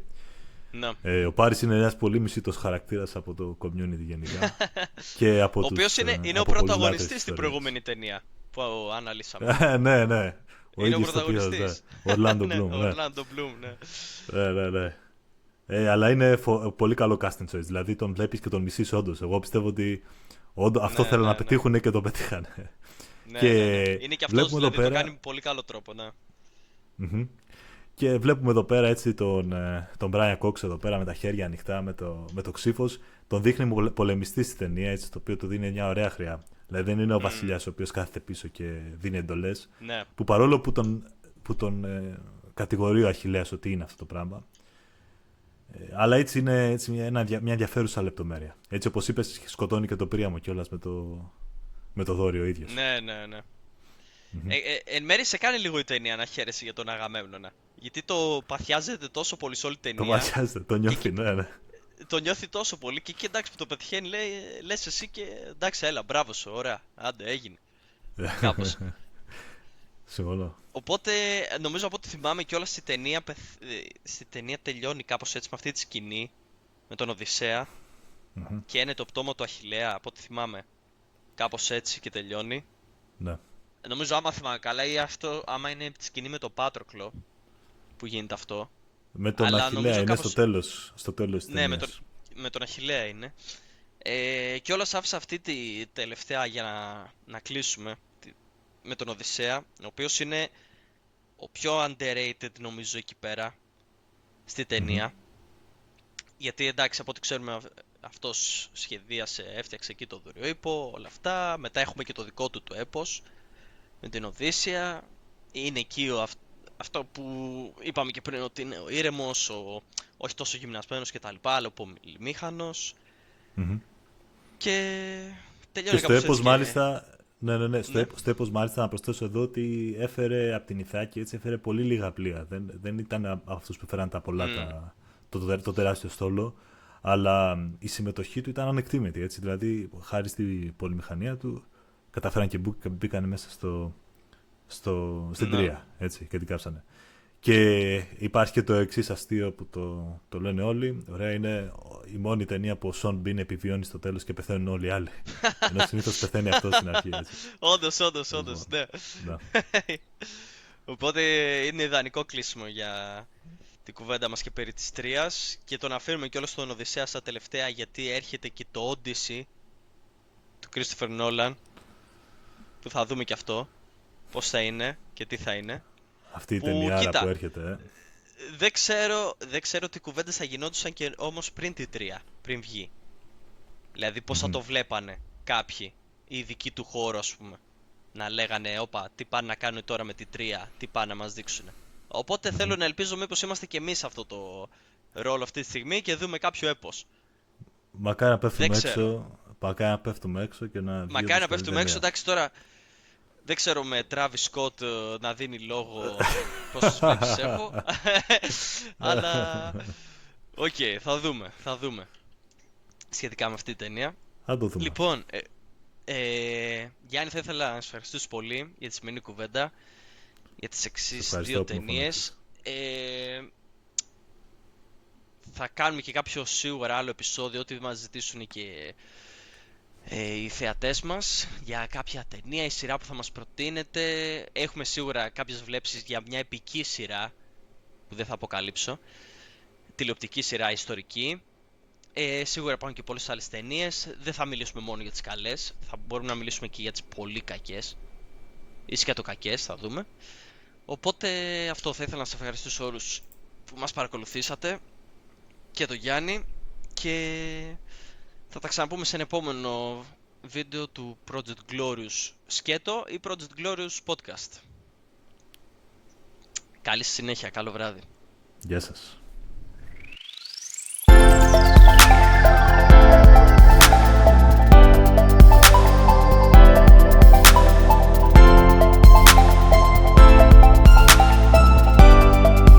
ναι. Ο Πάρης είναι ένας πολύ μισήτος χαρακτήρας από το community γενικά. Και από Ο οποίος είναι ο από πολλούς λάτρες πρωταγωνιστής της στην ιστορίας. προηγούμενη ταινία που αναλύσαμε. Ναι, ναι. Ο Είναι ο ίδιος ηθοποιός, ναι. πρωταγωνιστής. Ο Orlando Ναι, Bloom, ο ναι. Orlando Bloom, ναι. Ναι, ναι, ναι. Αλλά είναι πολύ καλό casting choice. Δηλαδή τον βλέπεις και τον μισείς όντως. Εγώ πιστεύω ότι αυτό Ναι, θέλουν να ναι, ναι. πετύχουν και το πετύχανε. Ναι, Και ναι, ναι. Είναι και αυτός, βλέπουμε εδώ δηλαδή το πέρα. κάνει με πολύ καλό τρόπο, ναι. Μμμ. Και βλέπουμε εδώ πέρα έτσι τον Brian Cox εδώ πέρα με τα χέρια ανοιχτά, με το ξύφος. Τον δείχνει πολεμιστή στη ταινία, έτσι, το οποίο του δίνει μια ωραία χρειά. Δηλαδή δεν είναι ο βασιλιάς ο οποίος κάθεται πίσω και δίνει εντολές. Ναι. Που παρόλο που τον κατηγορεί ο Αχιλλέας ότι είναι αυτό το πράγμα. Αλλά έτσι είναι έτσι μια ενδιαφέρουσα λεπτομέρεια. Έτσι όπως είπες, σκοτώνει και το Πρίαμο κιόλας με το δώριο ο ίδιος. Ναι, ναι, ναι. Μμμ. Εν μέρει σε κάνει λίγο η ταινία να χαίρεσαι για τον Αγαμέμνονα. Γιατί το παθιάζεται τόσο πολύ σε όλη την Το ταινία. βασιάζεται, το νιώθει, ναι, ναι. Το νιώθει τόσο πολύ και εκεί εντάξει που το πετυχαίνει, λες εσύ και εντάξει, έλα, μπράβο σου, ωραία, άντε, έγινε. Κάπως. Συμφωνώ. Οπότε, νομίζω από ό,τι θυμάμαι κιόλας στη ταινία τελειώνει κάπως έτσι με αυτή τη σκηνή, με τον Οδυσσέα Μμμ. και είναι το πτώμα του Αχιλλέα, από ό,τι θυμάμαι. Κάπως έτσι και τελειώνει. Ναι. Νομίζω άμα θυμάμαι καλά ή αυτό, άμα είναι τη σκηνή με τον Πάτροκλο που γίνεται αυτό. Με τον Αλλά Αχιλλέα νομίζω είναι κάπως... στο τέλος της Ναι, ταινίας. με τον Αχιλλέα είναι. Και όλος άφησα αυτή τη τελευταία για να κλείσουμε με τον Οδυσσέα, ο οποίος είναι ο πιο underrated νομίζω εκεί πέρα στη Μμμ. ταινία. Γιατί εντάξει, από ό,τι ξέρουμε αυτός σχεδίασε, έφτιαξε εκεί το δωριοείπο, όλα αυτά. Μετά έχουμε και το δικό του το έπος με την Οδύσσια. Είναι εκεί αυτό που είπαμε και πριν, ότι είναι ο ήρεμος, όχι τόσο γυμνασμένος κτλ, αλλά ο πολυμήχανος. Μμμ. Και Και τελειώνει στο κάπως έπος έτσι και... μάλιστα, ναι, Ναι. στο έπος μάλιστα να προσθέσω εδώ ότι έφερε από την Ιθάκη, έτσι, έφερε πολύ λίγα πλοία. Δεν ήταν αυτούς που φέραν τα πολλά, το τεράστιο στόλο, αλλά η συμμετοχή του ήταν ανεκτήμητη, έτσι, δηλαδή χάρη στη πολυμηχανία του καταφέραν και μπήκαν μέσα στην Ναι. Τρία, έτσι, και την κάψανε. Και υπάρχει και το εξής αστείο που το λένε όλοι. Ωραία, είναι η μόνη ταινία που ο Σον Μπιν επιβιώνει στο τέλος και πεθαίνουν όλοι οι άλλοι. Ενώ συνήθως πεθαίνει αυτό στην αρχή. Έτσι. Όντως, ναι. Ναι. Οπότε είναι ιδανικό κλείσιμο για την κουβέντα μας και περί της Τρίας και τον αφήνουμε κιόλας στον Οδυσσέα στα τελευταία γιατί έρχεται και το Odyssey του Christopher Nolan που θα δούμε και αυτό πώς θα είναι και τι θα είναι. Αυτή η Που, ταινιάρα κοίτα, που έρχεται. δεν ξέρω τι κουβέντες θα γινόντουσαν και όμως πριν την Τρία, πριν βγει. Δηλαδή πώς θα το βλέπανε κάποιοι, οι ειδικοί του χώρου ας πούμε. Να λέγανε, όπα, τι πάνε να κάνουν τώρα με την Τρία, τι πάνε να μας δείξουν. Οπότε θέλω να ελπίζω μήπως είμαστε και εμείς σε αυτό το ρόλο αυτή τη στιγμή και δούμε κάποιο έπος. Μακάρι να πέφτουμε Δεν ξέρω. έξω. Μακάρι να πέφτουμε έξω και να βγει Μακάρι να όπως πέφτουμε έξω, ταινία. εντάξει τώρα. Δεν ξέρω με Travis Scott να δίνει λόγο πόσες βλέπεις έχω. Αλλά, οκ, θα δούμε σχετικά με αυτή την ταινία. Θα το δούμε. Λοιπόν, Γιάννη, θα ήθελα να σας ευχαριστήσω πολύ για τη σημερινή κουβέντα, για τις Σε εξής ευχαριστώ δύο που με ταινίες. φώναξες. Θα κάνουμε και κάποιο σίγουρα άλλο επεισόδιο, ό,τι μας ζητήσουν και οι θεατές μας, για κάποια ταινία ή σειρά που θα μας προτείνετε. Έχουμε σίγουρα κάποιες βλέψεις για μια επική σειρά, που δεν θα αποκαλύψω, τηλεοπτική σειρά ιστορική. Σίγουρα υπάρχουν και πολλές άλλες ταινίες. Δεν θα μιλήσουμε μόνο για τις καλές, θα μπορούμε να μιλήσουμε και για τις πολύ κακές ή σκατοκακές, θα δούμε. Οπότε αυτό, θα ήθελα να σας ευχαριστήσω όλους που μας παρακολουθήσατε και τον Γιάννη, και θα τα ξαναπούμε σε ένα επόμενο βίντεο του Project Glorious σκέτο ή Project Glorious podcast. Καλή συνέχεια, καλό βράδυ. Γεια σας.